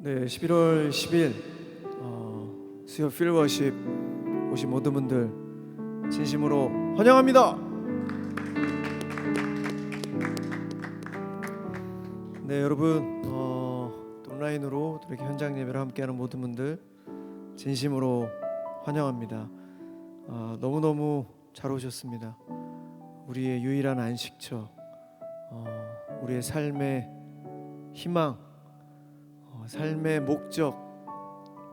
네, 11월 10일 수요 필워십 오신 모든 분들 진심으로 환영합니다. 네, 여러분 또 온라인으로 또 이렇게 현장 예배를 함께하는 모든 분들 진심으로 환영합니다. 너무너무 잘 오셨습니다. 우리의 유일한 안식처, 우리의 삶의 희망, 삶의 목적,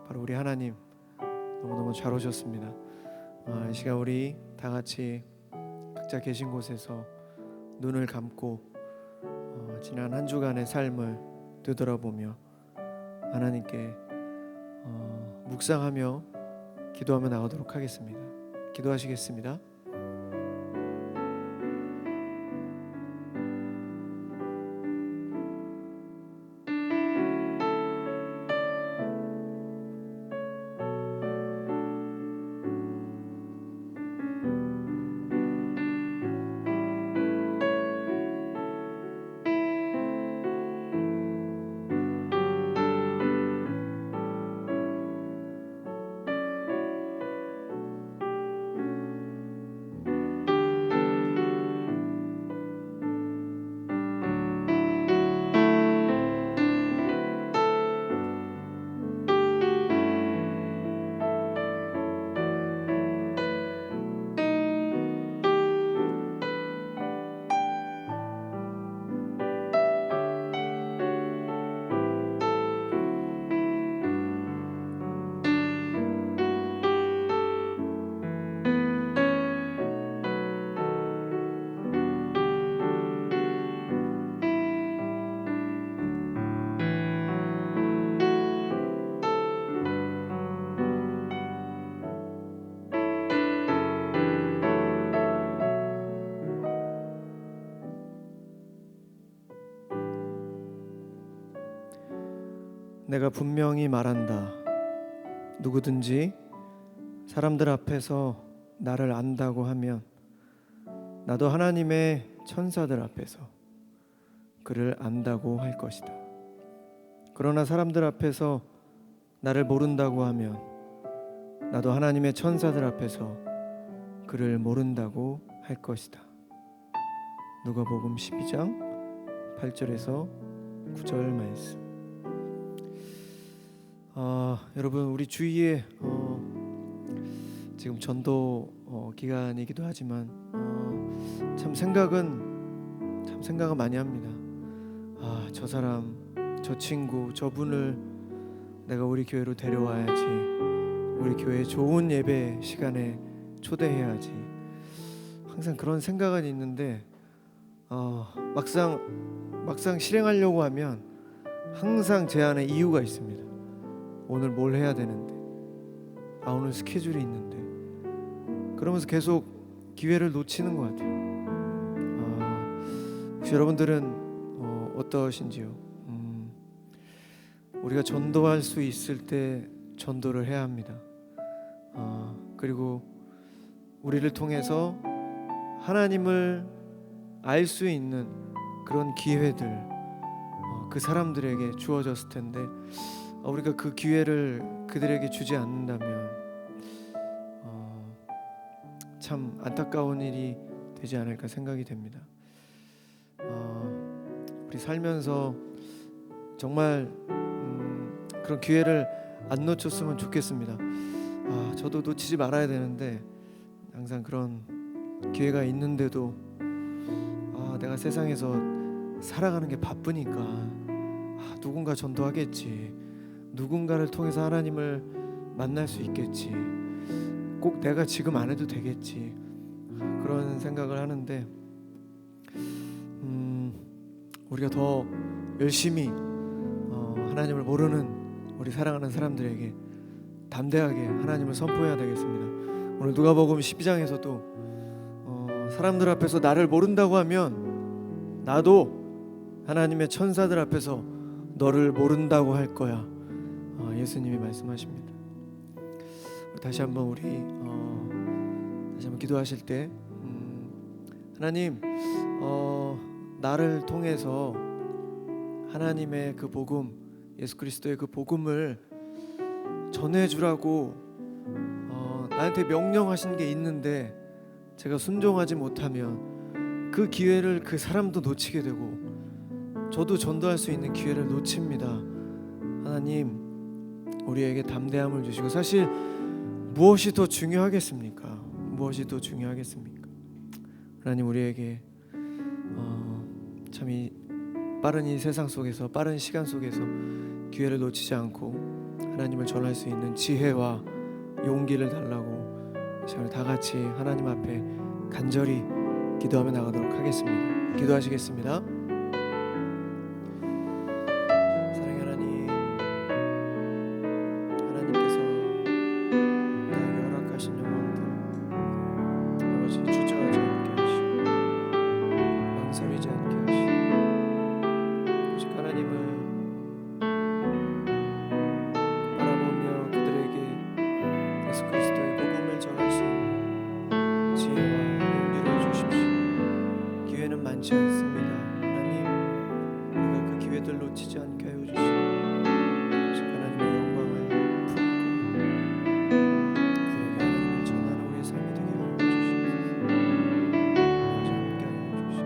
바로 우리 하나님 너무너무 잘 오셨습니다. 이 시간 우리 다 같이 각자 계신 곳에서 눈을 감고 지난 한 주간의 삶을 되돌아보며 하나님께 묵상하며 기도하며 나가도록 하겠습니다. 기도하시겠습니다. 내가 분명히 말한다. 누구든지 사람들 앞에서 나를 안다고 하면 나도 하나님의 천사들 앞에서 그를 안다고 할 것이다. 그러나 사람들 앞에서 나를 모른다고 하면 나도 하나님의 천사들 앞에서 그를 모른다고 할 것이다. 누가복음 12장 8절에서 9절 말씀. 여러분, 우리 주위에 지금 전도 기간이기도 하지만 참 생각은 많이 합니다. 저 사람, 저 친구, 저분을 내가 우리 교회로 데려와야지, 우리 교회 좋은 예배 시간에 초대해야지. 항상 그런 생각은 있는데 막상 실행하려고 하면 항상 제 안에 이유가 있습니다. 오늘 뭘 해야 되는데, 오늘 스케줄이 있는데, 그러면서 계속 기회를 놓치는 것 같아요. 혹시 여러분들은 어떠신지요? 우리가 전도할 수 있을 때 전도를 해야 합니다. 그리고 우리를 통해서 하나님을 알 수 있는 그런 기회들 그 사람들에게 주어졌을 텐데 우리가 그 기회를 그들에게 주지 않는다면 참 안타까운 일이 되지 않을까 생각이 됩니다. 우리 살면서 정말 그런 기회를 안 놓쳤으면 좋겠습니다. 저도 놓치지 말아야 되는데 항상 그런 기회가 있는데도 내가 세상에서 살아가는 게 바쁘니까 누군가 전도하겠지, 누군가를 통해서 하나님을 만날 수 있겠지, 꼭 내가 지금 안 해도 되겠지, 그런 생각을 하는데 우리가 더 열심히 하나님을 모르는 우리 사랑하는 사람들에게 담대하게 하나님을 선포해야 되겠습니다. 오늘 누가복음 12장에서도 사람들 앞에서 나를 모른다고 하면 나도 하나님의 천사들 앞에서 너를 모른다고 할 거야. 예수님이 말씀하십니다. 다시 한번 기도하실 때 하나님, 나를 통해서 하나님의 그 복음 예수 그리스도의 그 복음을 전해주라고 나한테 명령하신 게 있는데 제가 순종하지 못하면 그 기회를 그 사람도 놓치게 되고 저도 전도할 수 있는 기회를 놓칩니다. 하나님, 우리에게 담대함을 주시고, 사실 무엇이 더 중요하겠습니까? 무엇이 더 중요하겠습니까? 하나님, 우리에게 참 이 빠른 이 세상 속에서, 빠른 시간 속에서 기회를 놓치지 않고 하나님을 전할 수 있는 지혜와 용기를 달라고 저희 다 같이 하나님 앞에 간절히 기도하며 나가도록 하겠습니다. 기도하시겠습니다. 사랑의 하나님, 하나님께서 나에게 허락하신 영혼들 아버지 주저하지 않게 하시고 망설이지 않게 하시고 오직 하나님을 바라보며 그들에게 예수 그리스도의 복음을 전할 수 있는 지혜와 용기를 주십시오. 기회는 많지 않습니다. 하나님, 우리가 그 기회들 놓치지 않게 하여 주시고 오직 하나님의 영광을 품고 그에게 하나님을 전하는 우리의 삶이 되게 하여 주시옵소서. 아버지, 함께 하여 주시옵소서.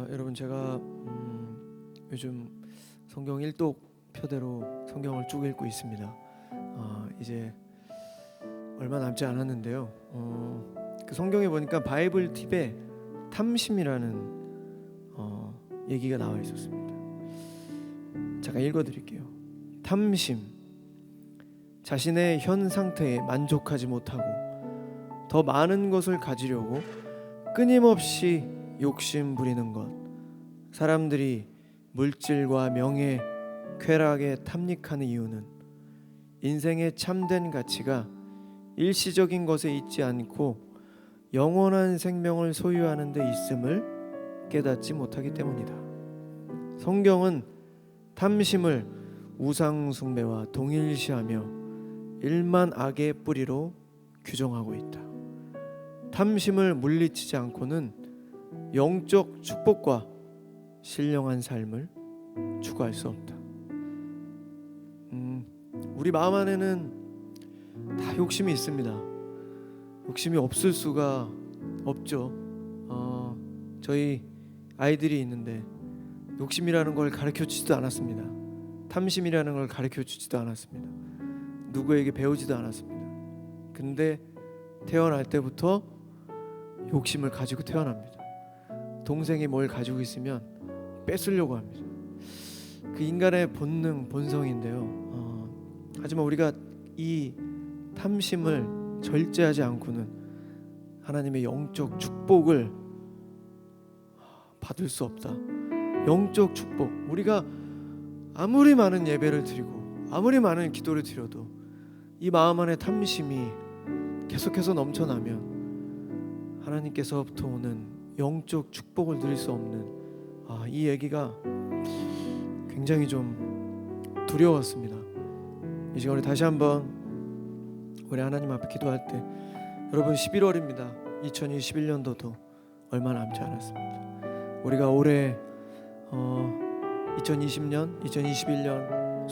여러분, 제가 요즘 성경 일독표대로 성경을 쭉 읽고 있습니다. 이제 얼마 남지 않았는데요. 그 성경에 보니까 바이블 팁에 탐심이라는 얘기가 나와 있었습니다. 잠깐 읽어드릴게요. 탐심, 자신의 현 상태에 만족하지 못하고 더 많은 것을 가지려고 끊임없이 욕심 부리는 것. 사람들이 물질과 명예, 쾌락에 탐닉하는 이유는 인생의 참된 가치가 일시적인 것에 있지 않고 영원한 생명을 소유하는 데 있음을 깨닫지 못하기 때문이다. 성경은 탐심을 우상 숭배와 동일시하며 일만 악의 뿌리로 규정하고 있다. 탐심을 물리치지 않고는 영적 축복과 신령한 삶을 추구할 수 없다. 우리 마음 안에는 다 욕심이 있습니다. 욕심이 없을 수가 없죠. 저희 아이들이 있는데 욕심이라는 걸 가르쳐 주지도 않았습니다. 탐심이라는 걸 가르쳐 주지도 않았습니다. 누구에게 배우지도 않았습니다. 근데 태어날 때부터 욕심을 가지고 태어납니다. 동생이 뭘 가지고 있으면 뺏으려고 합니다. 그 인간의 본능, 본성인데요. 하지만 우리가 이 탐심을 절제하지 않고는 하나님의 영적 축복을 받을 수 없다. 영적 축복, 우리가 아무리 많은 예배를 드리고 아무리 많은 기도를 드려도 이 마음 안에 탐심이 계속해서 넘쳐나면 하나님께서부터 오는 영적 축복을 누릴 수 없는 이 얘기가 굉장히 좀 두려웠습니다. 이 시간에 다시 한번 우리 하나님 앞에 기도할 때, 여러분 11월입니다. 2021년도도 얼마 남지 않았습니다. 우리가 올해 2020년, 2021년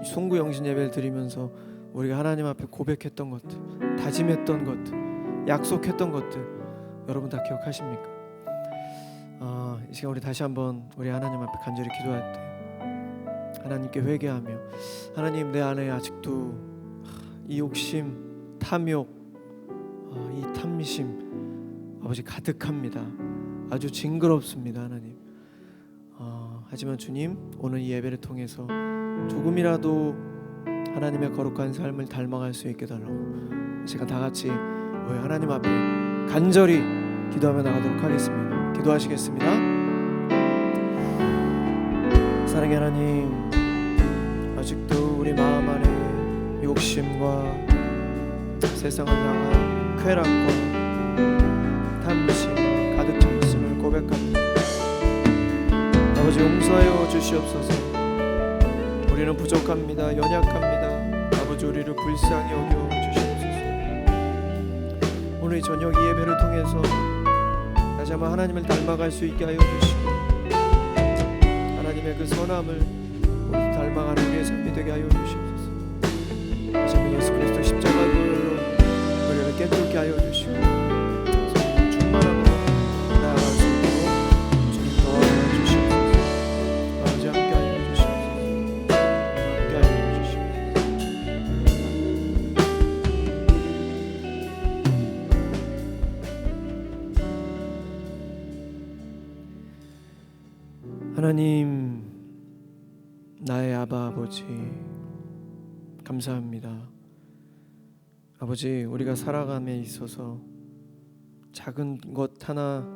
송구영신 예배를 드리면서 우리가 하나님 앞에 고백했던 것들, 다짐했던 것들, 약속했던 것들 여러분 다 기억하십니까? 이 시간 우리 다시 한번 우리 하나님 앞에 간절히 기도할 때 하나님께 회개하며, 하나님, 내 안에 아직도 이 욕심, 탐욕, 이 탐심 아버지 가득합니다. 아주 징그럽습니다. 하나님, 하지만 주님, 오늘 이 예배를 통해서 조금이라도 하나님의 거룩한 삶을 닮아갈 수 있게 달라고 제가 다 같이 우리 하나님 앞에 간절히 기도하며 나가도록 하겠습니다. 기도하시겠습니다. 사랑의 하나님, 아직도 우리 마음 안에 욕심과 세상을 향한 쾌락과 탐심 가득 차 있음을 고백합니다. 아버지, 용서하여 주시옵소서. 우리는 부족합니다. 연약합니다. 아버지, 우리를 불쌍히 여겨 주시옵소서. 오늘 오늘 이 저녁 이 예배를 통해서 다시 한번 하나님을 닮아갈 수 있게 하여 주시고 하나님의 그 선함을 우리 닮아가는 우리의 삶이 되게 하여 주시옵소서. 다시 한번 예수 그리스도 십자가의 보혈로 우리를 깨끗게 하여 주시고 충만함으로 나아갈 수 있도록 주님 도와주시옵소서. 아버지 함께 하여 주시옵소서. 함께 하여 주시옵소서. 하나님, 나의 아버지 감사합니다. 아버지, 우리가 살아감에 있어서 작은 것 하나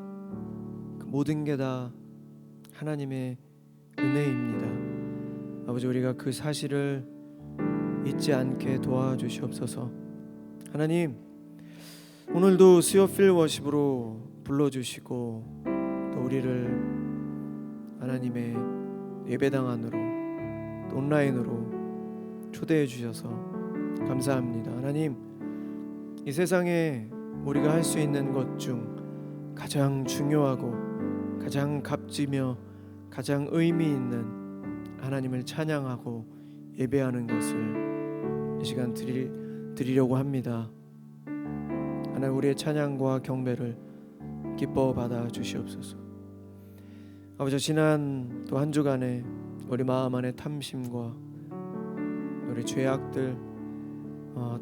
그 모든 게 다 하나님의 은혜입니다. 아버지, 우리가 그 사실을 잊지 않게 도와주시옵소서. 하나님, 오늘도 수요필 워십으로 불러주시고 또 우리를 하나님의 예배당 안으로 또 온라인으로 초대해 주셔서 감사합니다. 하나님, 이 세상에 우리가 할 수 있는 것 중 가장 중요하고 가장 값지며 가장 의미 있는 하나님을 찬양하고 예배하는 것을 이 시간 드리려고 합니다. 하나님, 우리의 찬양과 경배를 기뻐 받아 주시옵소서. 아버지, 지난 또 한 주간에 우리 마음 안에 탐심과 우리 죄악들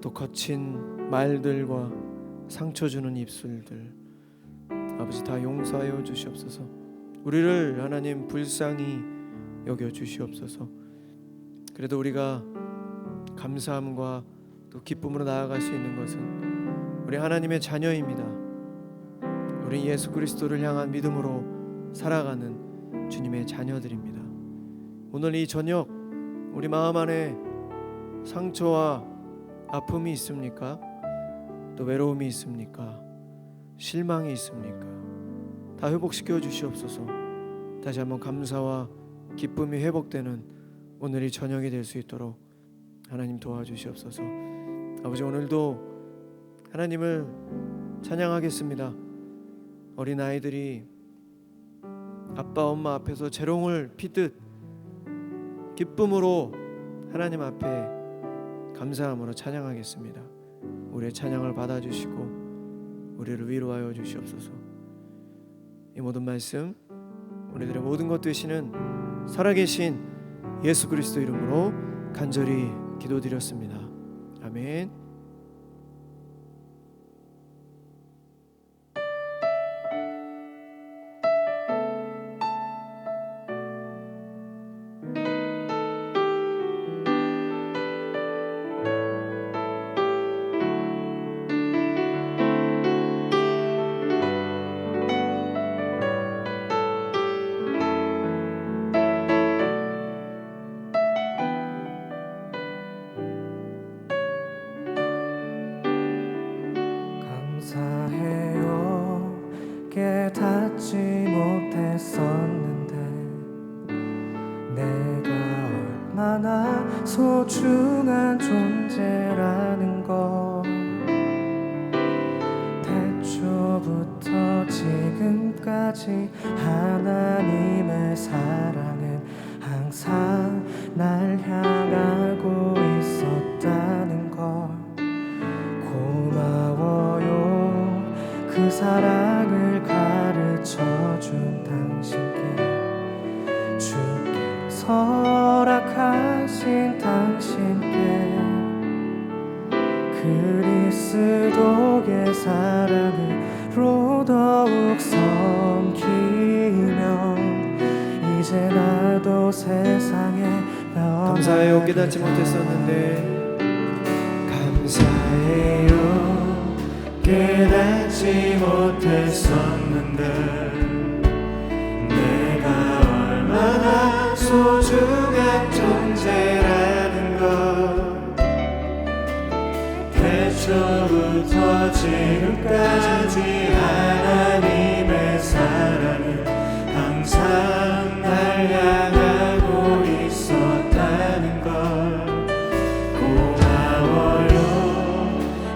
또 거친 말들과 상처 주는 입술들 아버지 다 용서하여 주시옵소서. 우리를 하나님 불쌍히 여겨 주시옵소서. 그래도 우리가 감사함과 또 기쁨으로 나아갈 수 있는 것은 우리 하나님의 자녀입니다. 우리 예수 그리스도를 향한 믿음으로 살아가는 주님의 자녀들입니다. 오늘 이 저녁 우리 마음 안에 상처와 아픔이 있습니까? 또 외로움이 있습니까? 실망이 있습니까? 다 회복시켜 주시옵소서. 다시 한번 감사와 기쁨이 회복되는 오늘이 저녁이 될 수 있도록 하나님 도와주시옵소서. 아버지, 오늘도 하나님을 찬양하겠습니다. 어린 아이들이 아빠 엄마 앞에서 재롱을 피듯 기쁨으로 하나님 앞에 감사함으로 찬양하겠습니다. 우리의 찬양을 받아주시고 우리를 위로하여 주시옵소서. 이 모든 말씀 우리들의 모든 것 되시는 살아계신 예수 그리스도 이름으로 간절히 기도드렸습니다. 아멘. 깨닫지 못했었는데 내가 얼마나 소중한 존재라는 걸 태초부터 지금까지 하나님의 사랑은 항상 날 향하고 있었다는 걸 고마워요. 그 사랑을 가르쳐준 당신께 주께서 허락하신 당신께 그리스도의 사랑으로 더욱 섬기며 이제 나도 세상에 감사해요. 깨닫지 못했었는데 감사해요. 깨닫지 못했었는데 내가 얼마나 소중한 존재라는 걸 태초부터 지금까지 하나님의 사랑은 항상 날 향하고 있었다는 걸 고마워요.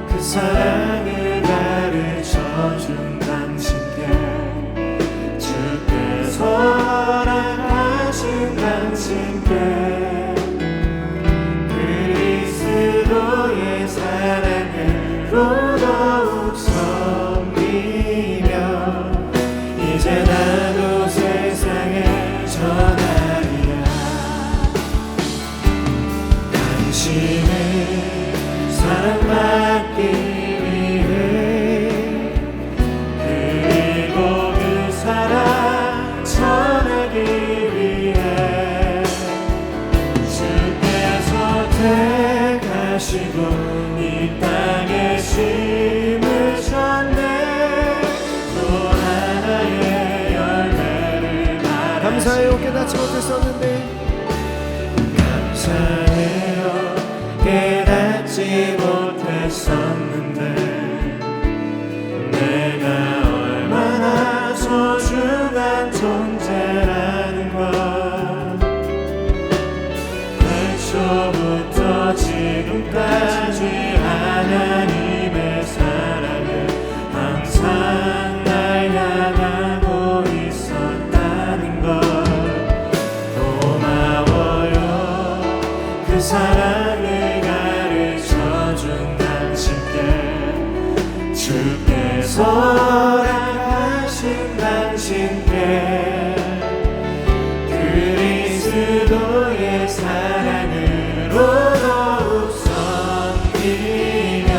그 사랑을 나를 당신을 사랑받기 위해 그리고 그 사랑 전하기 위해 주께서 택하시고 이 땅에 심으셨네. 또 하나의 열매를 감사해요. 깨닫지 못했었는데 감사해요. 깨닫지 못했었는데 내가 얼마나 소중한 존재라는 걸 태초부터 지금까지 하나님의 사랑을 항상 날 향하고 있었다는 걸 고마워요. 그 사랑을 가르쳐준 당신께 주께서 허락하신 당신께 그리스도의 사랑으로 더욱 섬기며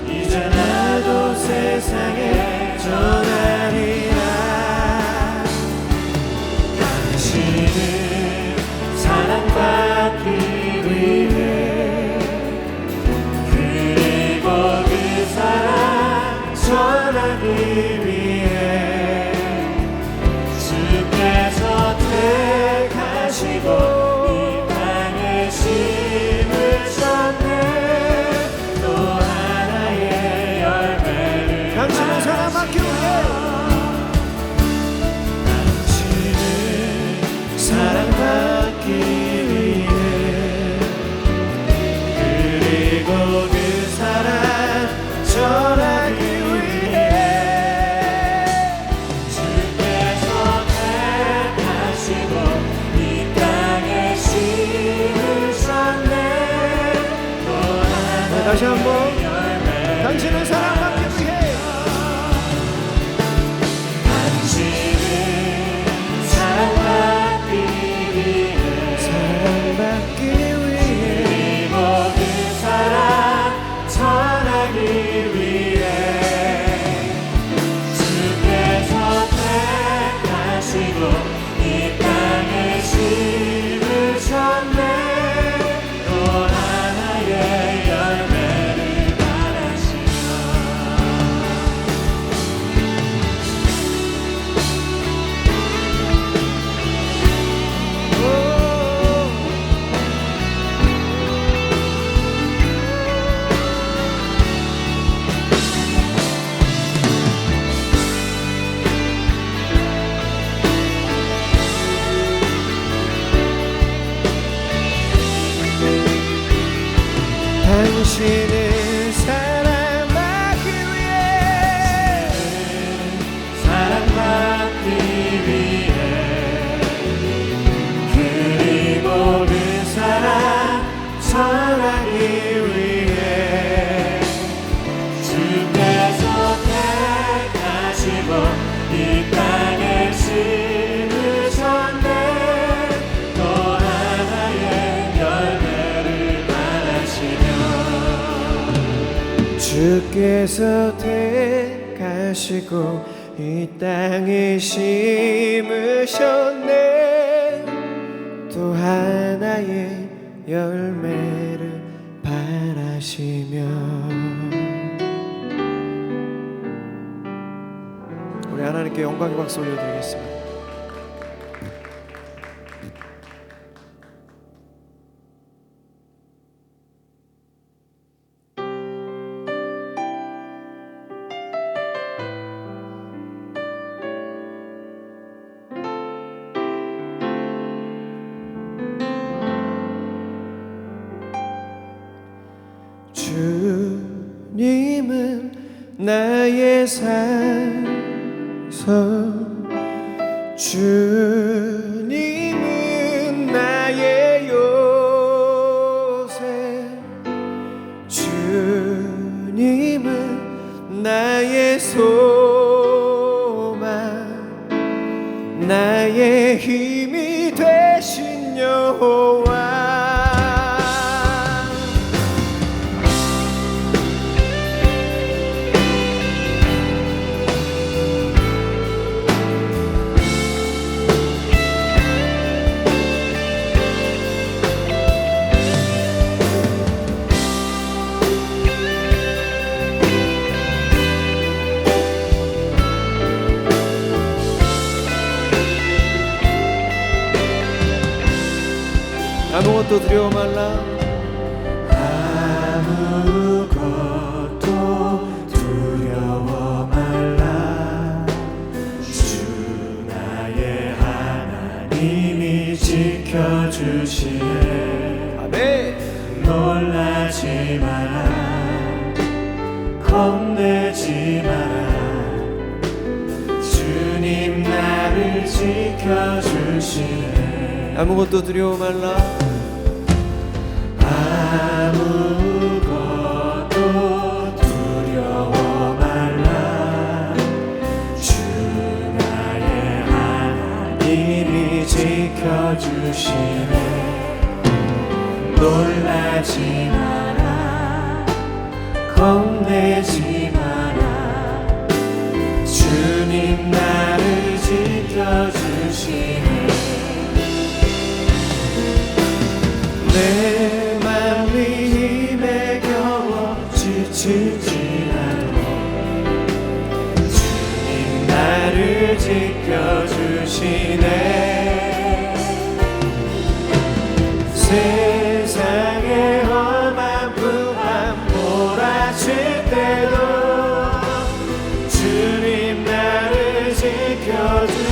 이제 나도 세상에 전하리라. 당신을 사랑받기 위해 그리고 그 사랑 전하기 위해 주께서 택하시고 이 땅에 심으셨네. 또 하나의 열매를 당신을 사랑받기 위해 당신을 사랑받기 위해 그리고 그 사랑 전하기 위해 주께서 택하시고 이 땅에 심으셨네. 또 하나의 다시 한번 열매를 당신을 사랑받기 위해 당신을 사랑받기 위해 사랑받기 위해 그리고 그 사랑 전하기 위해 주께서 택하시고 이 땅에 심으셨네. 또 하나의 열매를 바라시며 당신을 사랑받기 위해 사랑받기 위해 그리고 그 사랑 전하기 위해 주께서 택하시고 이 땅에 심으셨네. 또 하나의 열매를 바라시며 주께서 택하시고 이 땅에 심으셨네. 또 하나의 열매를 바라시며 우리 하나님께 영광의 박수 올려드리겠습니다. 주님은 나의 산성 주님은 나의 요새 주님은 나의 소망 나의 힘이 되신 여호와 아무것도 두려워 말라. 아무것도 두려워 말라. 주 나의 하나님이 지켜주시네. 아멘. 놀라지 마라. 겁내지 마라. 주님 나를 지켜주시네. 아무것도 두려워 말라. 아무것도 두려워 말라. 주 나의 하나님이 지켜주시네. 놀라지 마라. 겁내지 마라. 주님 나를 지켜주시네. 내 맘이 힘에 겨워 지칠지라도 주님 나를 지켜주시네. 세상의 험한 풍랑 몰아칠 때도 주님 나를 지켜주시네.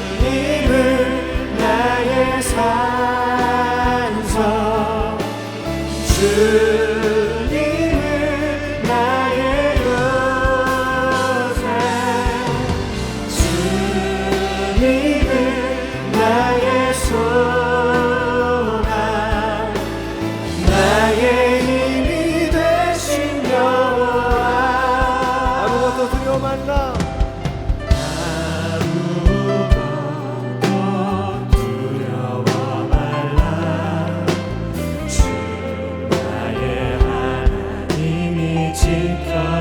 주님은 나의 요새. 주님은 나의 소망. 나의 힘이 되신 여호와. 아무것도 두려워 말라.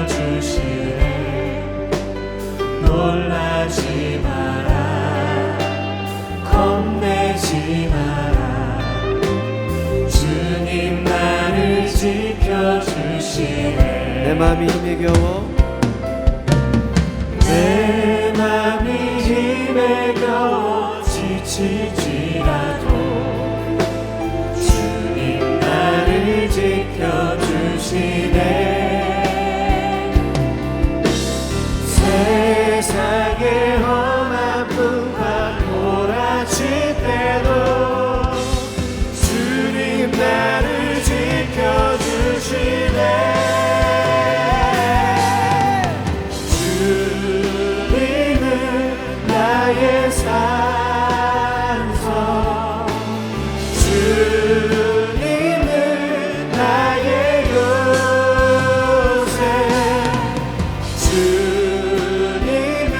지켜주시네. 놀라지 마라. 겁내지 마라. 주님 나를 지켜주시네. 내 마음이 힘에 겨워 내 맘이 힘에 겨워 지칠지라도 주님 나를 지켜주시네. 세상의 험한 풍랑 몰아칠 때도 주님 나를 지켜주시네. 주님은 나의 산성. 주님은 나의 요새. 주님은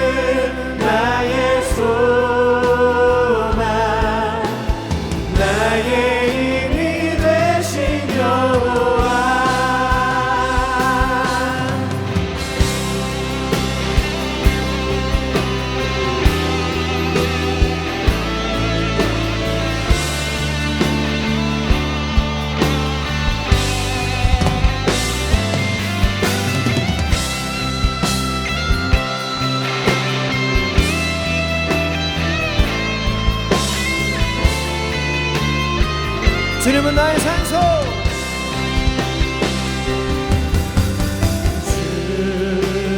나의 소망. 나의 힘이 되신 여호와. 주님은 나의 산소.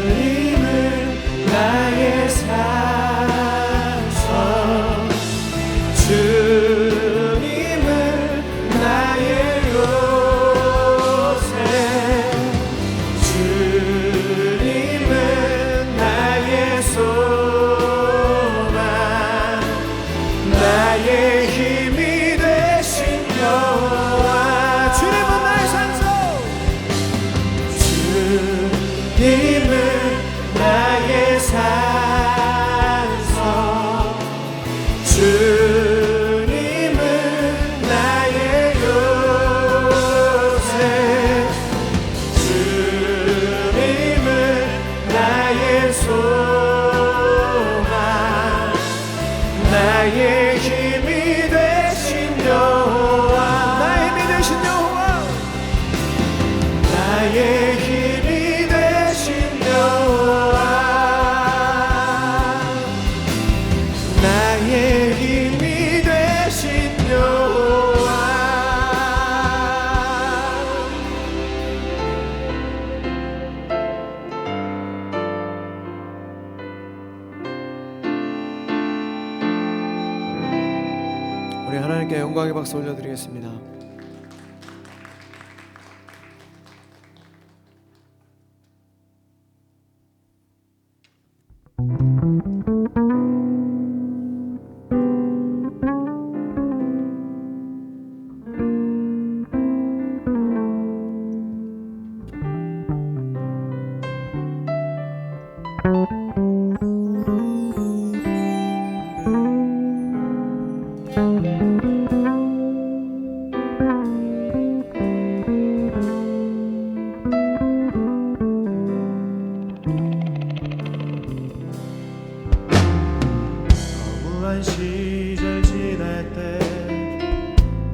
주님은 나의 산성. 주님은 나의 요새. 주님은 나의 소망. 나의 힘이 되신 여호와. 나의 힘이 되신 여호와. 우리 하나님께 영광의 박수 올려드리겠습니다. 허무한 시절 지날 때,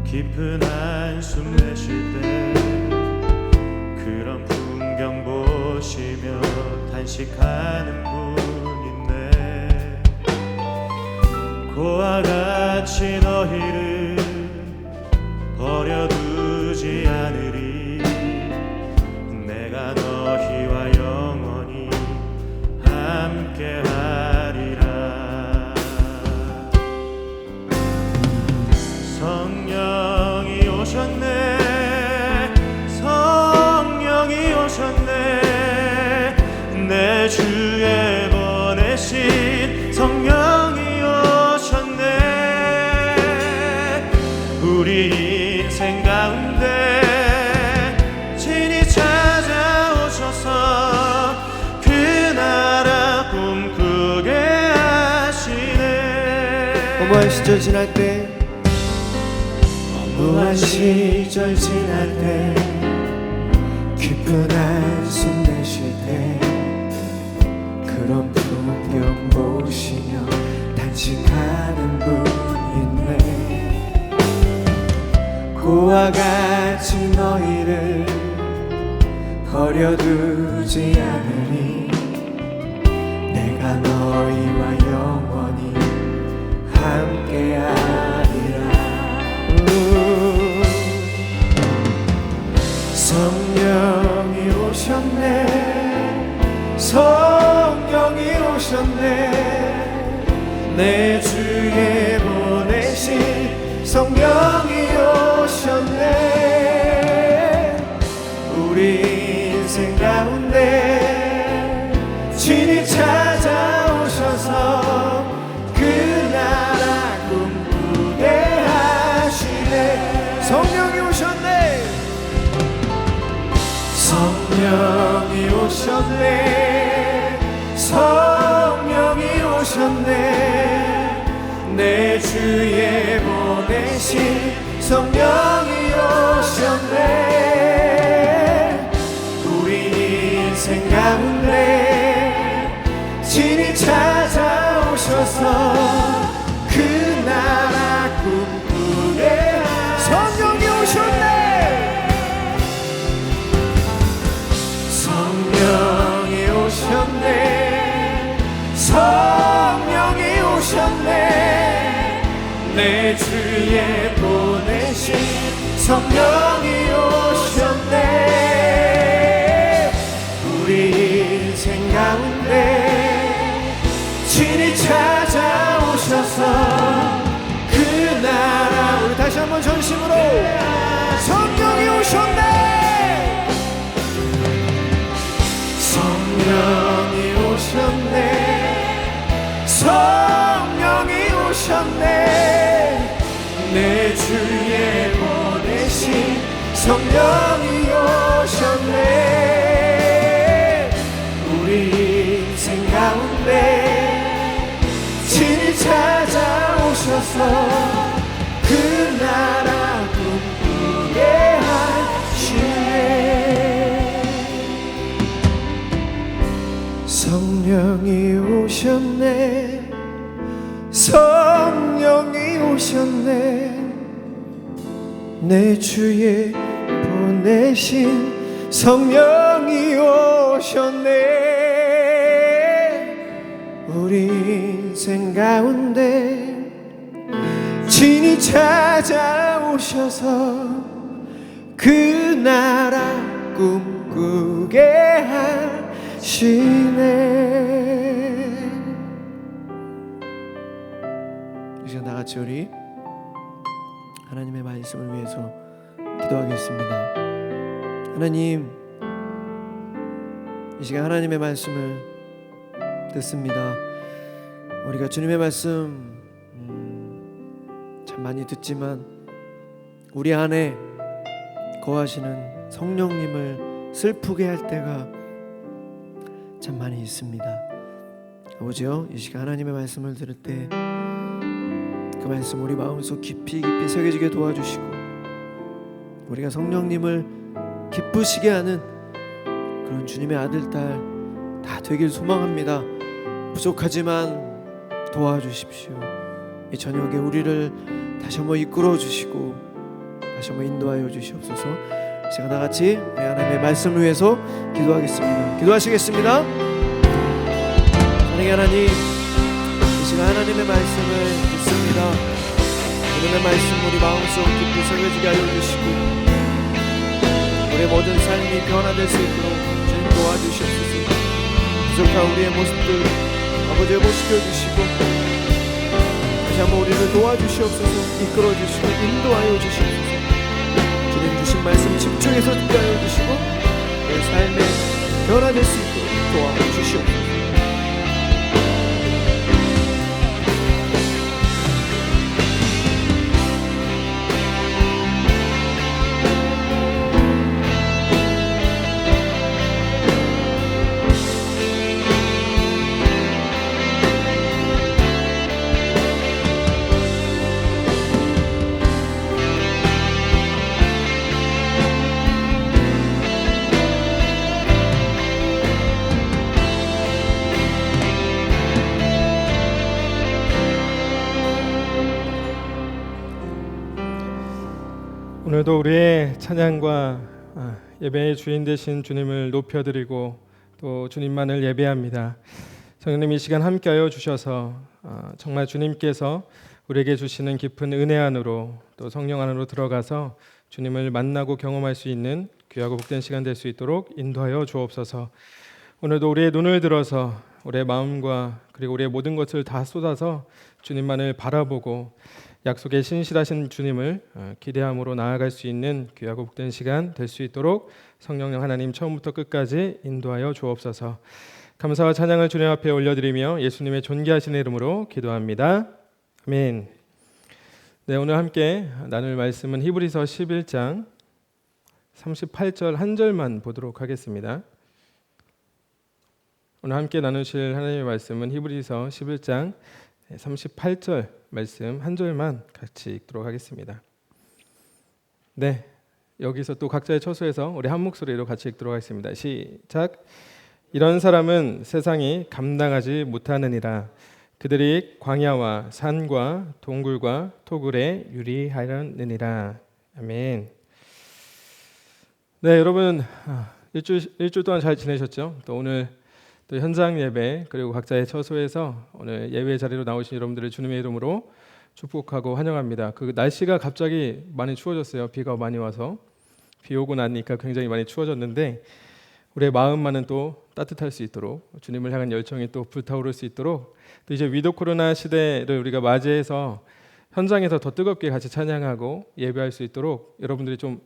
깊은 한숨 내쉴 때, 그런 풍경 보시며 단식하는 분 있네. 고와 같이 너희를 버려두지 않으리. 내가 너희와 영원히 함께하리라. 성령이 오셨네, 성령이 오셨네. 내 주에 보내신 성령이 오셨네. 우리 인생 가운데 친히 찾아오셔서 그 나라 꿈꾸게 하시네. 허무한 시절 지날 때, 허무한 시절 지날 때, 깊은 한숨 내쉴 때, 그런 풍경 보시며 단식하는 분 있네. 고와 같이 너희를 버려두지 않으리. 내가 너희와 영원히 함께하리라. 성령이 오셨네, 성령이 오셨네. 내 주에 보내신 성령이 오셨네. 우리 인생 가운데 친히 찾아오셔서 그 나라 꿈꾸게 하시네. 성령이 오셨네, 성령이 오셨네, 성령이 오셨네. 내 주에 보내신 성령이 오셨네. 우리 인생 가운데 친히 찾아오셔서 그 나라 꿈꾸게. 성령이 오셨네, 성령이 오셨네, 성령이 오셨네. 내 주에 보내신 성령이 오셨네. 우리 인생 가운데 친히 찾아오셔서 그 나라. 우리 다시 한번 전심으로 성령이 오셨네, 성령이 오셨네, 성령이 오셨네. 내 주에 보내신 성령이 오셨네. 우리 인생 가운데 친히 찾아오셔서 그 나라 꿈꾸게 하시네. 성령이 오셨네, 성령이 오셨네. 내 주에 보내신 성령이 오셨네. 우리 인생 가운데 친히 찾아오셔서 그 나라 꿈꾸게 하시네. 이 시간 다같이 우리 하나님의 말씀을 위해서 기도하겠습니다. 하나님, 이 시간 하나님의 말씀을 듣습니다. 우리가 주님의 말씀 참 많이 듣지만 우리 안에 거하시는 성령님을 슬프게 할 때가 참 많이 있습니다. 아버지요, 이 시간 하나님의 말씀을 들을 때 그 말씀 우리 마음속 깊이 새겨지게 도와주시고 우리가 성령님을 기쁘시게 하는 그런 주님의 아들, 딸 다 되길 소망합니다. 부족하지만 도와주십시오. 이 저녁에 우리를 다시 한번 이끌어 주시고 다시 한번 인도하여 주시옵소서. 제가 다같이 우리 하나님의 말씀을 위해서 기도하겠습니다. 기도하시겠습니다. 사랑의 하나님, 이 시간 하나님의 말씀을 듣습니다. 오늘의 말씀 우리 마음속 깊이 새겨지게 하여 주시고 우리의 모든 삶이 변화될 수 있도록 주님 도와주시옵소서. 부족한 우리의 모습들 아버지 회복시켜 주시고 다시 한번 우리를 도와주시옵소서. 이끌어 주시고 인도하여 주시옵소서. 주님 주신 말씀 집중해서 듣게 하여 주시고 내 삶에 변화될 수 있도록 도와주시옵소서. 오늘도 우리의 찬양과 예배의 주인 되신 주님을 높여드리고 또 주님만을 예배합니다. 성령님, 이 시간 함께하여 주셔서 정말 주님께서 우리에게 주시는 깊은 은혜 안으로 또 성령 안으로 들어가서 주님을 만나고 경험할 수 있는 귀하고 복된 시간 될 수 있도록 인도하여 주옵소서. 오늘도 우리의 눈을 들어서 우리의 마음과 그리고 우리의 모든 것을 다 쏟아서 주님만을 바라보고 약속에 신실하신 주님을 기대함으로 나아갈 수 있는 귀하고 복된 시간 될 수 있도록 성령 하나님 처음부터 끝까지 인도하여 주옵소서. 감사와 찬양을 주님 앞에 올려드리며 예수님의 존귀하신 이름으로 기도합니다. 아멘. 네, 오늘 함께 나눌 말씀은 히브리서 11장 38절 한 절만 보도록 하겠습니다. 오늘 함께 나누실 하나님의 말씀은 히브리서 11장 38절 말씀 한 절만 같이 읽도록 하겠습니다. 네, 여기서 또 각자의 처소에서 우리 한 목소리로 같이 읽도록 하겠습니다. 시작. 이런 사람은 세상이 감당하지 못하느니라. 그들이 광야와 산과 동굴과 토굴에 유리하려느니라. 아멘. 네, 여러분 일주일 동안 잘 지내셨죠? 또 오늘 또 현장 예배 그리고 각자의 처소에서 오늘 예배 자리로 나오신 여러분들을 주님의 이름으로 축복하고 환영합니다. 그 날씨가 갑자기 많이 추워졌어요. 비가 많이 와서 비 오고 나니까 굉장히 많이 추워졌는데 우리의 마음만은 또 따뜻할 수 있도록 주님을 향한 열정이 또 불타오를 수 있도록 또 이제 위드 코로나 시대를 우리가 맞이해서 현장에서 더 뜨겁게 같이 찬양하고 예배할 수 있도록 여러분들이 좀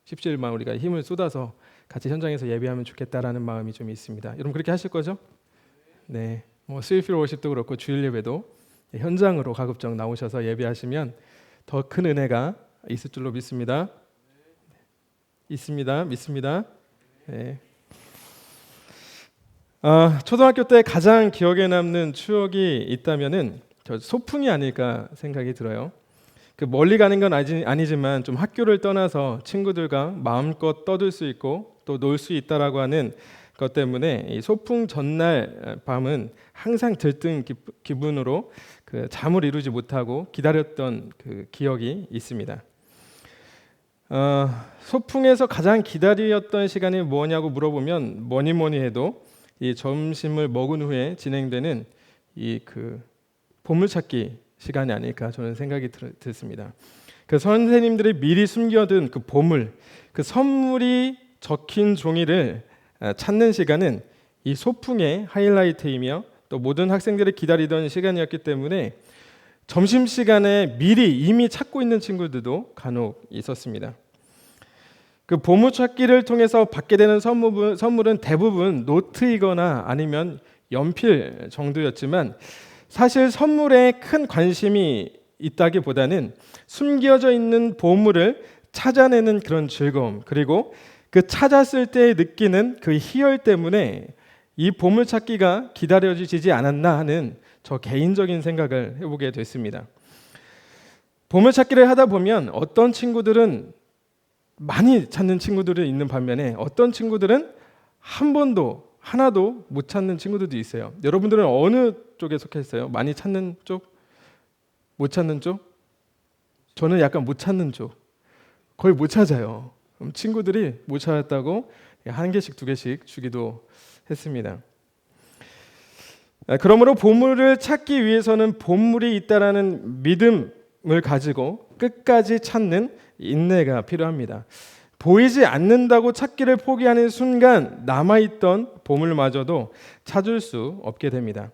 십시일반 우리가 힘을 쏟아서 같이 현장에서 예배하면 좋겠다라는 마음이 좀 있습니다. 여러분 그렇게 하실 거죠? 네, 뭐 스위필 워십도 그렇고 주일 예배도 현장으로 가급적 나오셔서 예배하시면 더 큰 은혜가 있을 줄로 믿습니다. 있습니다, 믿습니다. 네. 초등학교 때 가장 기억에 남는 추억이 있다면은 저 소풍이 아닐까 생각이 들어요. 그 멀리 가는 건 아니지만 좀 학교를 떠나서 친구들과 마음껏 떠들 수 있고 또 놀 수 있다라고 하는 것 때문에 이 소풍 전날 밤은 항상 들뜬 기분으로 그 잠을 이루지 못하고 기다렸던 그 기억이 있습니다. 소풍에서 가장 기다렸던 시간이 뭐냐고 물어보면 뭐니 해도 이 점심을 먹은 후에 진행되는 이 그 보물찾기 시간이 아닐까 저는 생각이 들습니다. 그 선생님들이 미리 숨겨둔 그 보물, 그 선물이 적힌 종이를 찾는 시간은 이 소풍의 하이라이트이며 또 모든 학생들이 기다리던 시간이었기 때문에 점심시간에 미리 이미 찾고 있는 친구들도 간혹 있었습니다. 그 보물찾기를 통해서 받게 되는 선물은 대부분 노트이거나 아니면 연필 정도였지만 사실 선물에 큰 관심이 있다기보다는 숨겨져 있는 보물을 찾아내는 그런 즐거움, 그리고 그 찾았을 때 느끼는 그 희열 때문에 이 보물찾기가 기다려지지 않았나 하는 저 개인적인 생각을 해보게 됐습니다. 보물찾기를 하다 보면 어떤 친구들은 많이 찾는 친구들이 있는 반면에 어떤 친구들은 하나도 못 찾는 친구들도 있어요. 여러분들은 어느 쪽에 속했어요? 많이 찾는 쪽? 못 찾는 쪽? 저는 약간 못 찾는 쪽. 거의 못 찾아요. 친구들이 못 찾았다고 한 개씩 두 개씩 주기도 했습니다. 그러므로 보물을 찾기 위해서는 보물이 있다라는 믿음을 가지고 끝까지 찾는 인내가 필요합니다. 보이지 않는다고 찾기를 포기하는 순간 남아있던 보물마저도 찾을 수 없게 됩니다.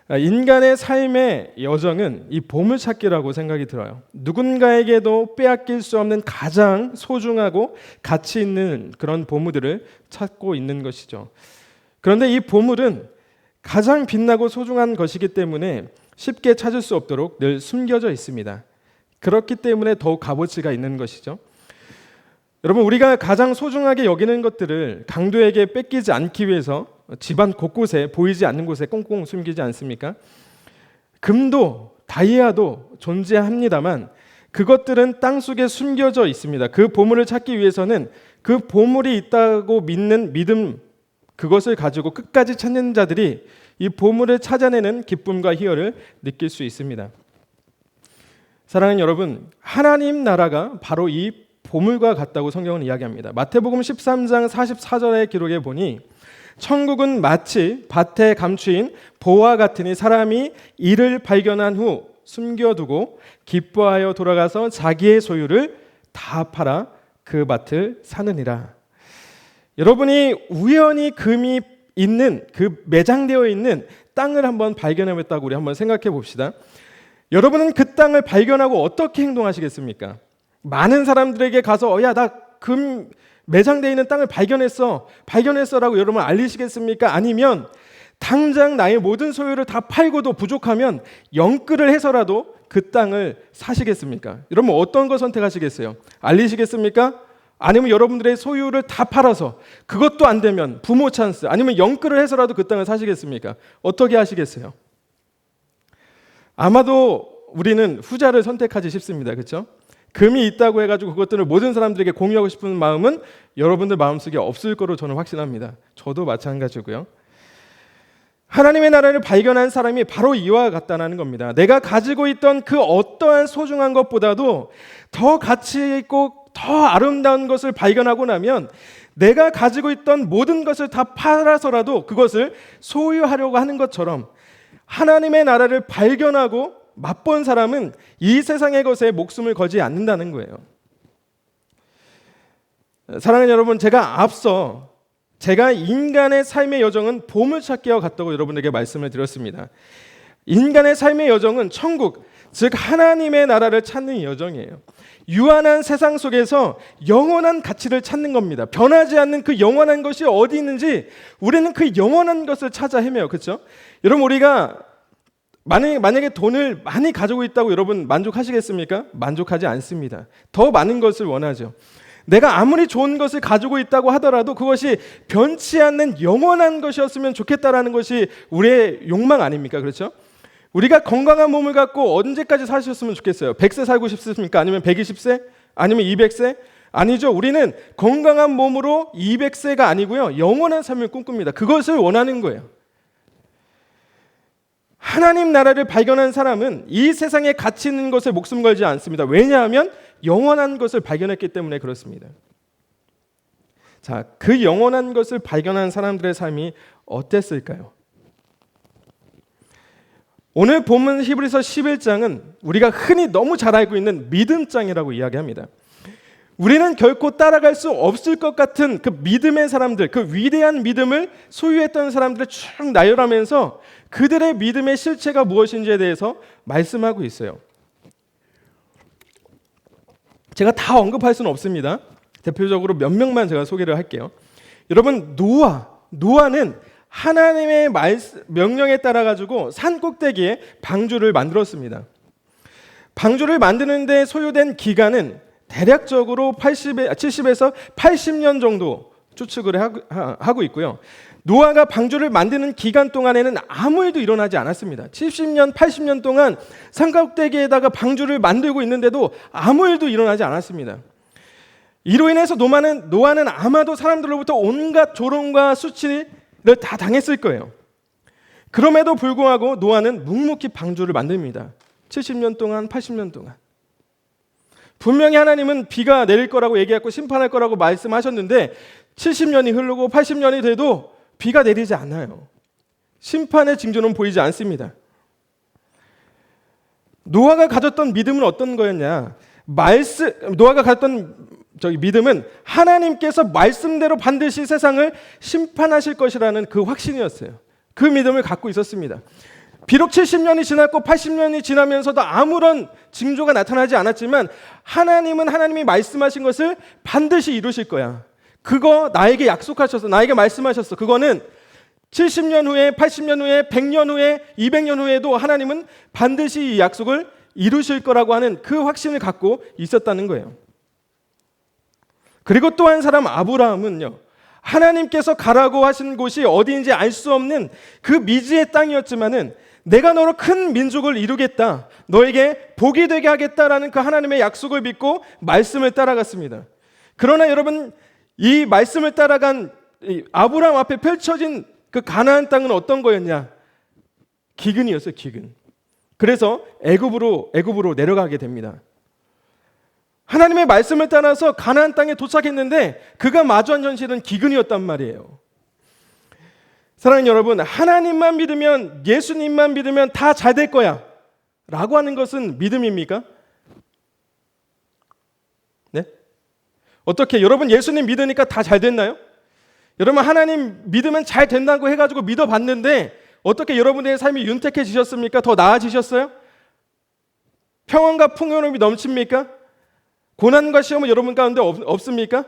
인간의 삶의 여정은 이 보물찾기라고 생각이 들어요. 누군가에게도 빼앗길 수 없는 가장 소중하고 가치 있는 그런 보물들을 찾고 있는 것이죠. 그런데 이 보물은 가장 빛나고 소중한 것이기 때문에 쉽게 찾을 수 없도록 늘 숨겨져 있습니다. 그렇기 때문에 더욱 값어치가 있는 것이죠. 여러분, 우리가 가장 소중하게 여기는 것들을 강도에게 뺏기지 않기 위해서 집안 곳곳에 보이지 않는 곳에 꽁꽁 숨기지 않습니까? 금도 다이아도 존재합니다만 그것들은 땅속에 숨겨져 있습니다. 그 보물을 찾기 위해서는 그 보물이 있다고 믿는 믿음, 그것을 가지고 끝까지 찾는 자들이 이 보물을 찾아내는 기쁨과 희열을 느낄 수 있습니다. 사랑하는 여러분, 하나님 나라가 바로 이 보물과 같다고 성경은 이야기합니다. 마태복음 13장 44절의 기록에 보니 천국은 마치 밭에 감추인 보화 같으니 사람이 이를 발견한 후 숨겨두고 기뻐하여 돌아가서 자기의 소유를 다 팔아 그 밭을 사느니라. 여러분이 우연히 금이 있는 그 매장되어 있는 땅을 한번 발견해봤다고 우리 한번 생각해 봅시다. 여러분은 그 땅을 발견하고 어떻게 행동하시겠습니까? 많은 사람들에게 가서 야, 나 금 매장되어 있는 땅을 발견했어라고 여러분 알리시겠습니까? 아니면 당장 나의 모든 소유를 다 팔고도 부족하면 영끌을 해서라도 그 땅을 사시겠습니까? 여러분 어떤 거 선택하시겠어요? 알리시겠습니까? 아니면 여러분들의 소유를 다 팔아서 그것도 안 되면 부모 찬스 아니면 영끌을 해서라도 그 땅을 사시겠습니까? 어떻게 하시겠어요? 아마도 우리는 후자를 선택하지 싶습니다. 그렇죠? 금이 있다고 해가지고 그것들을 모든 사람들에게 공유하고 싶은 마음은 여러분들 마음속에 없을 거로 저는 확신합니다. 저도 마찬가지고요. 하나님의 나라를 발견한 사람이 바로 이와 같다는 겁니다. 내가 가지고 있던 그 어떠한 소중한 것보다도 더 가치 있고 더 아름다운 것을 발견하고 나면 내가 가지고 있던 모든 것을 다 팔아서라도 그것을 소유하려고 하는 것처럼 하나님의 나라를 발견하고 맛본 사람은 이 세상의 것에 목숨을 걸지 않는다는 거예요. 사랑하는 여러분, 제가 인간의 삶의 여정은 보물찾기와 같다고 여러분에게 말씀을 드렸습니다. 인간의 삶의 여정은 천국, 즉 하나님의 나라를 찾는 여정이에요. 유한한 세상 속에서 영원한 가치를 찾는 겁니다. 변하지 않는 그 영원한 것이 어디 있는지 우리는 그 영원한 것을 찾아 헤매요. 그렇죠? 여러분, 우리가 만약에 돈을 많이 가지고 있다고 여러분 만족하시겠습니까? 만족하지 않습니다. 더 많은 것을 원하죠. 내가 아무리 좋은 것을 가지고 있다고 하더라도 그것이 변치 않는 영원한 것이었으면 좋겠다라는 것이 우리의 욕망 아닙니까? 그렇죠? 우리가 건강한 몸을 갖고 언제까지 사셨으면 좋겠어요? 100세 살고 싶습니까? 아니면 120세? 아니면 200세? 아니죠. 우리는 건강한 몸으로 200세가 아니고요. 영원한 삶을 꿈꿉니다. 그것을 원하는 거예요. 하나님 나라를 발견한 사람은 이 세상에 가치 있는 것에 목숨 걸지 않습니다. 왜냐하면 영원한 것을 발견했기 때문에 그렇습니다. 자, 그 영원한 것을 발견한 사람들의 삶이 어땠을까요? 오늘 본문 히브리서 11장은 우리가 흔히 너무 잘 알고 있는 믿음장이라고 이야기합니다. 우리는 결코 따라갈 수 없을 것 같은 그 믿음의 사람들, 그 위대한 믿음을 소유했던 사람들을 쭉 나열하면서 그들의 믿음의 실체가 무엇인지에 대해서 말씀하고 있어요. 제가 다 언급할 수는 없습니다. 대표적으로 몇 명만 제가 소개를 할게요. 여러분, 노아는 하나님의 명령에 따라 가지고 산 꼭대기에 방주를 만들었습니다. 방주를 만드는데 소요된 기간은 대략적으로 70에서 80년 정도 추측을 하고 있고요. 노아가 방주를 만드는 기간 동안에는 아무 일도 일어나지 않았습니다. 70년, 80년 동안 산 꼭대기에다가 방주를 만들고 있는데도 아무 일도 일어나지 않았습니다. 이로 인해서 노아는 아마도 사람들로부터 온갖 조롱과 수치를 다 당했을 거예요. 그럼에도 불구하고 노아는 묵묵히 방주를 만듭니다. 70년 동안, 80년 동안. 분명히 하나님은 비가 내릴 거라고 얘기했고 심판할 거라고 말씀하셨는데 70년이 흐르고 80년이 돼도 비가 내리지 않아요. 심판의 징조는 보이지 않습니다. 노아가 가졌던 믿음은 어떤 거였냐? 노아가 가졌던 믿음은 하나님께서 말씀대로 반드시 세상을 심판하실 것이라는 그 확신이었어요. 그 믿음을 갖고 있었습니다. 비록 70년이 지났고 80년이 지나면서도 아무런 징조가 나타나지 않았지만 하나님은 하나님이 말씀하신 것을 반드시 이루실 거야. 그거 나에게 약속하셨어. 나에게 말씀하셨어. 그거는 70년 후에, 80년 후에, 100년 후에, 200년 후에도 하나님은 반드시 이 약속을 이루실 거라고 하는 그 확신을 갖고 있었다는 거예요. 그리고 또 한 사람 아브라함은요. 하나님께서 가라고 하신 곳이 어디인지 알 수 없는 그 미지의 땅이었지만은 내가 너로 큰 민족을 이루겠다. 너에게 복이 되게 하겠다라는 그 하나님의 약속을 믿고 말씀을 따라갔습니다. 그러나 여러분, 이 말씀을 따라간 아브라함 앞에 펼쳐진 그 가나안 땅은 어떤 거였냐? 기근이었어요, 기근. 그래서 애굽으로 내려가게 됩니다. 하나님의 말씀을 따라서 가나안 땅에 도착했는데 그가 마주한 현실은 기근이었단 말이에요. 사랑하는 여러분, 하나님만 믿으면, 예수님만 믿으면 다 잘 될 거야 라고 하는 것은 믿음입니까? 네? 어떻게 여러분 예수님 믿으니까 다 잘 됐나요? 여러분 하나님 믿으면 잘 된다고 해가지고 믿어봤는데 어떻게 여러분의 삶이 윤택해지셨습니까? 더 나아지셨어요? 평안과 풍요로움이 넘칩니까? 고난과 시험은 여러분 가운데 없습니까?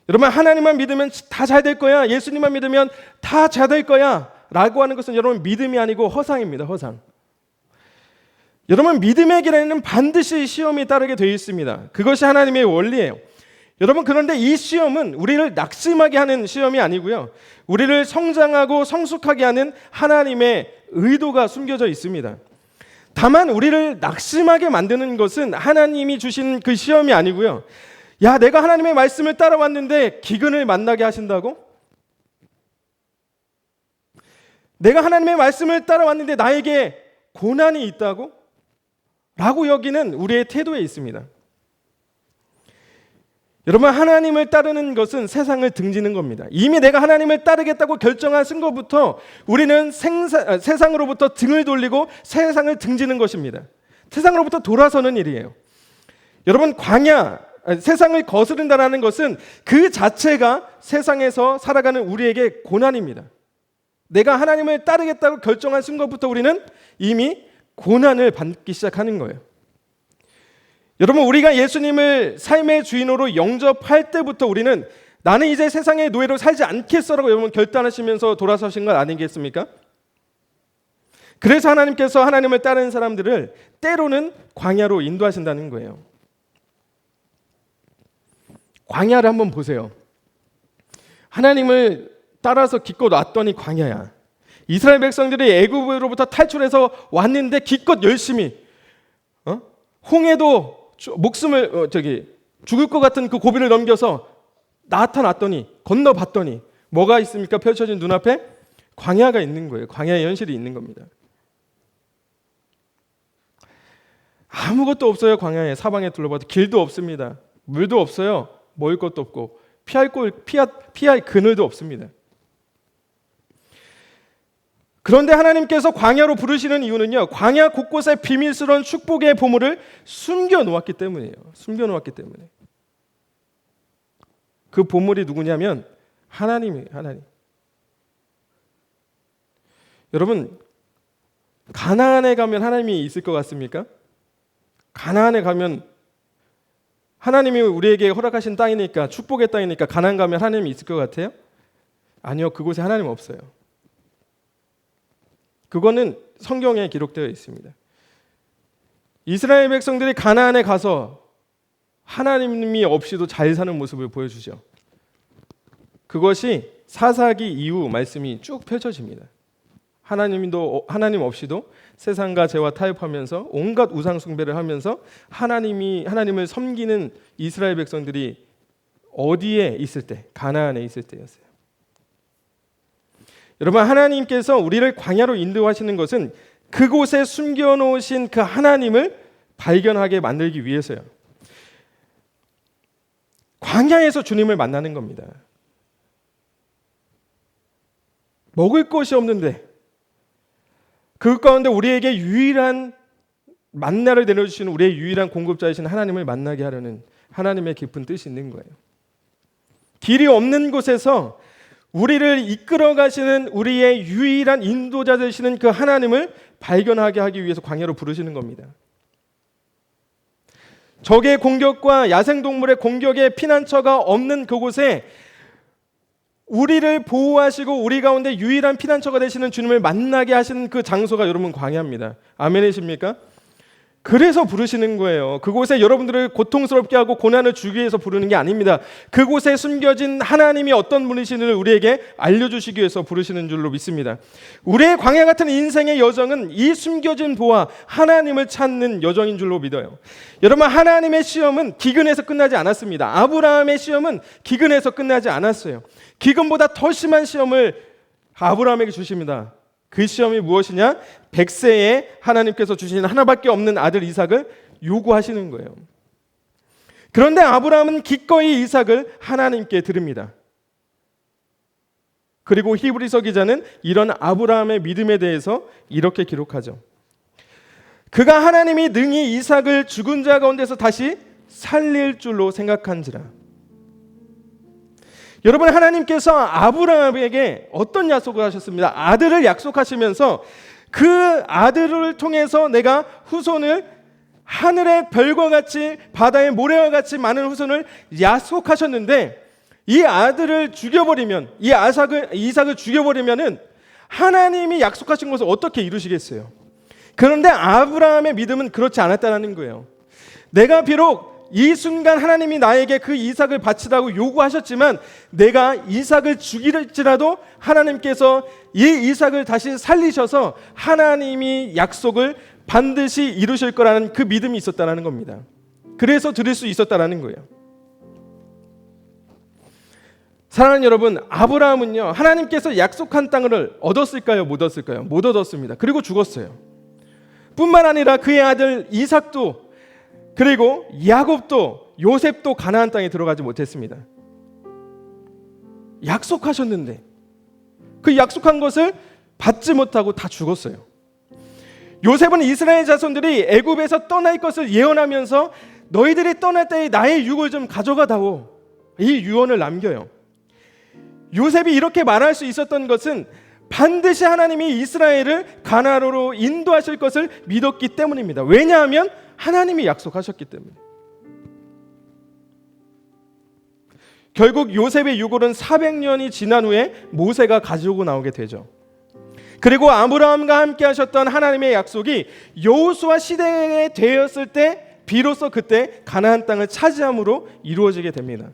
여러분 하나님만 믿으면 다 잘 될 거야. 예수님만 믿으면 다 잘 될 거야 라고 하는 것은 여러분 믿음이 아니고 허상입니다. 허상. 여러분 믿음의 길에는 반드시 시험이 따르게 되어 있습니다. 그것이 하나님의 원리예요. 여러분 그런데 이 시험은 우리를 낙심하게 하는 시험이 아니고요. 우리를 성장하고 성숙하게 하는 하나님의 의도가 숨겨져 있습니다. 다만 우리를 낙심하게 만드는 것은 하나님이 주신 그 시험이 아니고요. 야, 내가 하나님의 말씀을 따라왔는데 기근을 만나게 하신다고? 내가 하나님의 말씀을 따라왔는데 나에게 고난이 있다고? 라고 여기는 우리의 태도에 있습니다. 여러분 하나님을 따르는 것은 세상을 등지는 겁니다. 이미 내가 하나님을 따르겠다고 결정한 순간부터 우리는 세상으로부터 등을 돌리고 세상을 등지는 것입니다. 세상으로부터 돌아서는 일이에요. 여러분 세상을 거스른다는 것은 그 자체가 세상에서 살아가는 우리에게 고난입니다. 내가 하나님을 따르겠다고 결정한 순간부터 우리는 이미 고난을 받기 시작하는 거예요. 여러분 우리가 예수님을 삶의 주인으로 영접할 때부터 우리는 나는 이제 세상의 노예로 살지 않겠어라고 여러분 결단하시면서 돌아서신 것 아니겠습니까? 그래서 하나님께서 하나님을 따르는 사람들을 때로는 광야로 인도하신다는 거예요. 광야를 한번 보세요. 하나님을 따라서 기껏 왔더니 광야야. 이스라엘 백성들이 애굽으로부터 탈출해서 왔는데 기껏 열심히 홍해도 목숨을 죽을 것 같은 그 고비를 넘겨서 나타났더니 건너봤더니 뭐가 있습니까? 펼쳐진 눈앞에 광야가 있는 거예요. 광야의 현실이 있는 겁니다. 아무것도 없어요. 광야에 사방에 둘러봐도 길도 없습니다. 물도 없어요. 먹을 것도 없고 피할 그늘도 없습니다. 그런데 하나님께서 광야로 부르시는 이유는요, 광야 곳곳에 비밀스러운 축복의 보물을 숨겨 놓았기 때문이에요. 숨겨 놓았기 때문에. 그 보물이 누구냐면 하나님이에요. 하나님. 여러분, 가나안에 가면 하나님이 있을 것 같습니까? 가나안에 가면 하나님이 우리에게 허락하신 땅이니까, 축복의 땅이니까 가나안 가면 하나님이 있을 것 같아요? 아니요, 그곳에 하나님 없어요. 그거는 성경에 기록되어 있습니다. 이스라엘 백성들이 가나안에 가서 하나님이 없이도 잘 사는 모습을 보여주죠. 그것이 사사기 이후 말씀이 쭉 펼쳐집니다. 하나님 없이도 세상과 죄와 타협하면서 온갖 우상 숭배를 하면서 하나님을 섬기는 이스라엘 백성들이 어디에 있을 때? 가나안에 있을 때였어요. 여러분, 하나님께서 우리를 광야로 인도하시는 것은 그곳에 숨겨놓으신 그 하나님을 발견하게 만들기 위해서요. 광야에서 주님을 만나는 겁니다. 먹을 것이 없는데 그 가운데 우리에게 유일한 만나를 내려주시는 우리의 유일한 공급자이신 하나님을 만나게 하려는 하나님의 깊은 뜻이 있는 거예요. 길이 없는 곳에서 우리를 이끌어 가시는 우리의 유일한 인도자 되시는 그 하나님을 발견하게 하기 위해서 광야로 부르시는 겁니다. 적의 공격과 야생동물의 공격에 피난처가 없는 그곳에 우리를 보호하시고 우리 가운데 유일한 피난처가 되시는 주님을 만나게 하시는 그 장소가 여러분 광야입니다. 아멘이십니까? 그래서 부르시는 거예요. 그곳에 여러분들을 고통스럽게 하고 고난을 주기 위해서 부르는 게 아닙니다. 그곳에 숨겨진 하나님이 어떤 분이신지를 우리에게 알려주시기 위해서 부르시는 줄로 믿습니다. 우리의 광야 같은 인생의 여정은 이 숨겨진 보아 하나님을 찾는 여정인 줄로 믿어요. 여러분, 하나님의 시험은 기근에서 끝나지 않았습니다. 아브라함의 시험은 기근에서 끝나지 않았어요. 기근보다 더 심한 시험을 아브라함에게 주십니다. 그 시험이 무엇이냐? 100세에 하나님께서 주신 하나밖에 없는 아들 이삭을 요구하시는 거예요. 그런데 아브라함은 기꺼이 이삭을 하나님께 드립니다. 그리고 히브리서 기자는 이런 아브라함의 믿음에 대해서 이렇게 기록하죠. 그가 하나님이 능히 이삭을 죽은 자 가운데서 다시 살릴 줄로 생각한지라. 여러분, 하나님께서 아브라함에게 어떤 약속을 하셨습니다. 아들을 약속하시면서 그 아들을 통해서 내가 후손을 하늘의 별과 같이 바다의 모래와 같이 많은 후손을 약속하셨는데 이 아들을 죽여버리면 이삭을 죽여버리면은 하나님이 약속하신 것을 어떻게 이루시겠어요? 그런데 아브라함의 믿음은 그렇지 않았다는 거예요. 내가 비록 이 순간 하나님이 나에게 그 이삭을 바치라고 요구하셨지만 내가 이삭을 죽일지라도 하나님께서 이 이삭을 다시 살리셔서 하나님이 약속을 반드시 이루실 거라는 그 믿음이 있었다는 겁니다. 그래서 드릴 수 있었다는 거예요. 사랑하는 여러분, 아브라함은요, 하나님께서 약속한 땅을 얻었을까요? 못 얻었을까요? 못 얻었습니다. 그리고 죽었어요. 뿐만 아니라 그의 아들 이삭도, 그리고 야곱도, 요셉도 가나안 땅에 들어가지 못했습니다. 약속하셨는데 그 약속한 것을 받지 못하고 다 죽었어요. 요셉은 이스라엘 자손들이 애굽에서 떠날 것을 예언하면서 너희들이 떠날 때에 나의 육을 좀 가져가다오, 이 유언을 남겨요. 요셉이 이렇게 말할 수 있었던 것은 반드시 하나님이 이스라엘을 가나안으로 인도하실 것을 믿었기 때문입니다. 왜냐하면 하나님이 약속하셨기 때문에. 결국 요셉의 유골은 400년이 지난 후에 모세가 가지고 나오게 되죠. 그리고 아브라함과 함께 하셨던 하나님의 약속이 여호수아 시대에 되었을 때 비로소 그때 가나안 땅을 차지함으로 이루어지게 됩니다.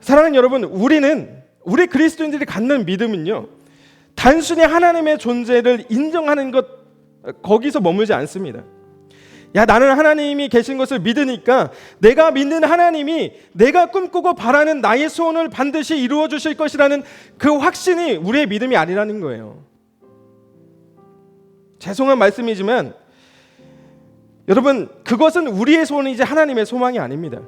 사랑하는 여러분, 우리 그리스도인들이 갖는 믿음은요, 단순히 하나님의 존재를 인정하는 것, 거기서 머물지 않습니다. 야, 나는 하나님이 계신 것을 믿으니까 내가 믿는 하나님이 내가 꿈꾸고 바라는 나의 소원을 반드시 이루어 주실 것이라는 그 확신이 우리의 믿음이 아니라는 거예요. 죄송한 말씀이지만 여러분, 그것은 우리의 소원이지 하나님의 소망이 아닙니다.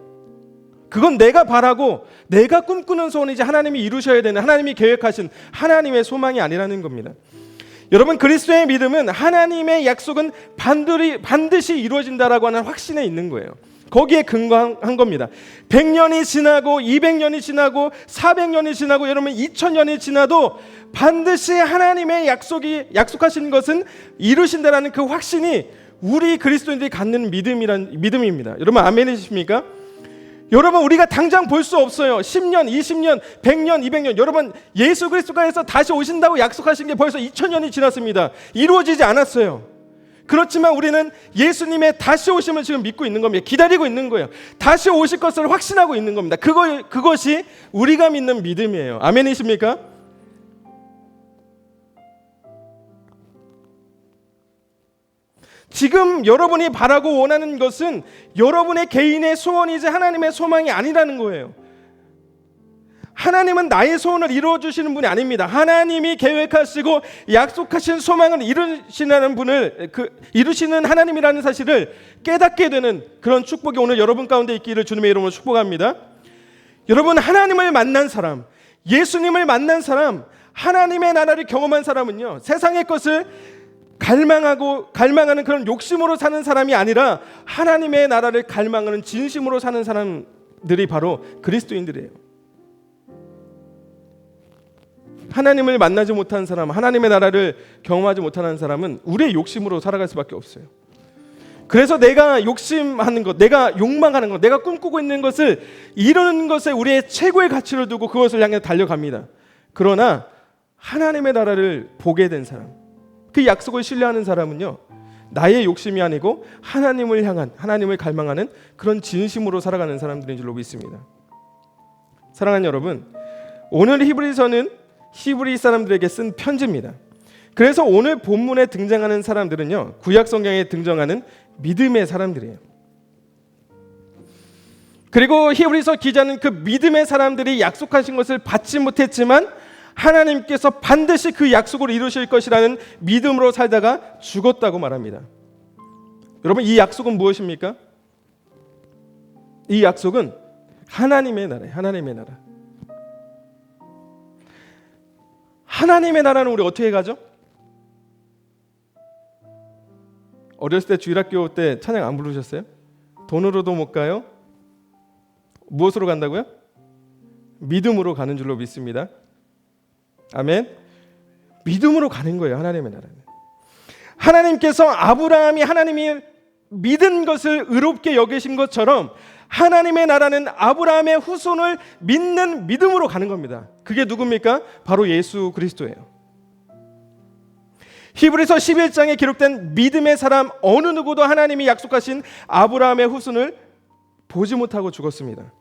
그건 내가 바라고 내가 꿈꾸는 소원이지 하나님이 이루셔야 되는, 하나님이 계획하신 하나님의 소망이 아니라는 겁니다. 여러분, 그리스도의 믿음은 하나님의 약속은 반드시 이루어진다라고 하는 확신에 있는 거예요. 거기에 근거한 겁니다. 100년이 지나고 200년이 지나고 400년이 지나고 여러분 2000년이 지나도 반드시 하나님의 약속하신 것은 이루신다라는 그 확신이 우리 그리스도인들이 갖는 믿음입니다. 여러분 아멘이십니까? 여러분, 우리가 당장 볼 수 없어요. 10년, 20년, 100년, 200년. 여러분, 예수 그리스도께서 다시 오신다고 약속하신 게 벌써 2000년이 지났습니다. 이루어지지 않았어요. 그렇지만 우리는 예수님의 다시 오심을 지금 믿고 있는 겁니다. 기다리고 있는 거예요. 다시 오실 것을 확신하고 있는 겁니다. 그것이 우리가 믿는 믿음이에요. 아멘이십니까? 지금 여러분이 바라고 원하는 것은 여러분의 개인의 소원이지 하나님의 소망이 아니라는 거예요. 하나님은 나의 소원을 이루어주시는 분이 아닙니다. 하나님이 계획하시고 약속하신 소망을 이루시는 하나님이라는 사실을 깨닫게 되는 그런 축복이 오늘 여러분 가운데 있기를 주님의 이름으로 축복합니다. 여러분, 하나님을 만난 사람, 예수님을 만난 사람, 하나님의 나라를 경험한 사람은요, 세상의 것을 갈망하는 그런 욕심으로 사는 사람이 아니라 하나님의 나라를 갈망하는 진심으로 사는 사람들이 바로 그리스도인들이에요. 하나님을 만나지 못한 사람, 하나님의 나라를 경험하지 못하는 사람은 우리의 욕심으로 살아갈 수밖에 없어요. 그래서 내가 욕심하는 것, 내가 욕망하는 것, 내가 꿈꾸고 있는 것을 이루는 것에 우리의 최고의 가치를 두고 그것을 향해 달려갑니다. 그러나 하나님의 나라를 보게 된 사람, 그 약속을 신뢰하는 사람은요, 나의 욕심이 아니고 하나님을 향한, 하나님을 갈망하는 그런 진심으로 살아가는 사람들인 줄로 믿습니다. 사랑하는 여러분, 오늘 히브리서는 히브리 사람들에게 쓴 편지입니다. 그래서 오늘 본문에 등장하는 사람들은요, 구약 성경에 등장하는 믿음의 사람들이에요. 그리고 히브리서 기자는 그 믿음의 사람들이 약속하신 것을 받지 못했지만 하나님께서 반드시 그 약속을 이루실 것이라는 믿음으로 살다가 죽었다고 말합니다. 여러분, 이 약속은 무엇입니까? 이 약속은 하나님의 나라예요. 하나님의 나라. 하나님의 나라는 우리 어떻게 가죠? 어렸을 때 주일학교 때 찬양 안 부르셨어요? 돈으로도 못 가요? 무엇으로 간다고요? 믿음으로 가는 줄로 믿습니다. 아멘. 믿음으로 가는 거예요. 하나님의 나라는. 하나님께서 아브라함이 하나님이 믿은 것을 의롭게 여기신 것처럼 하나님의 나라는 아브라함의 후손을 믿는 믿음으로 가는 겁니다. 그게 누굽니까? 바로 예수 그리스도예요. 히브리서 11장에 기록된 믿음의 사람 어느 누구도 하나님이 약속하신 아브라함의 후손을 보지 못하고 죽었습니다.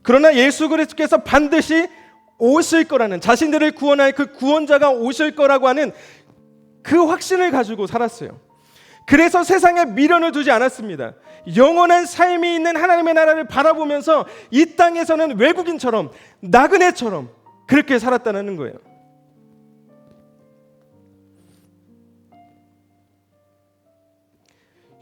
그러나 예수 그리스도께서 반드시 오실 거라는, 자신들을 구원할 그 구원자가 오실 거라고 하는 그 확신을 가지고 살았어요. 그래서 세상에 미련을 두지 않았습니다. 영원한 삶이 있는 하나님의 나라를 바라보면서 이 땅에서는 외국인처럼, 나그네처럼 그렇게 살았다는 거예요.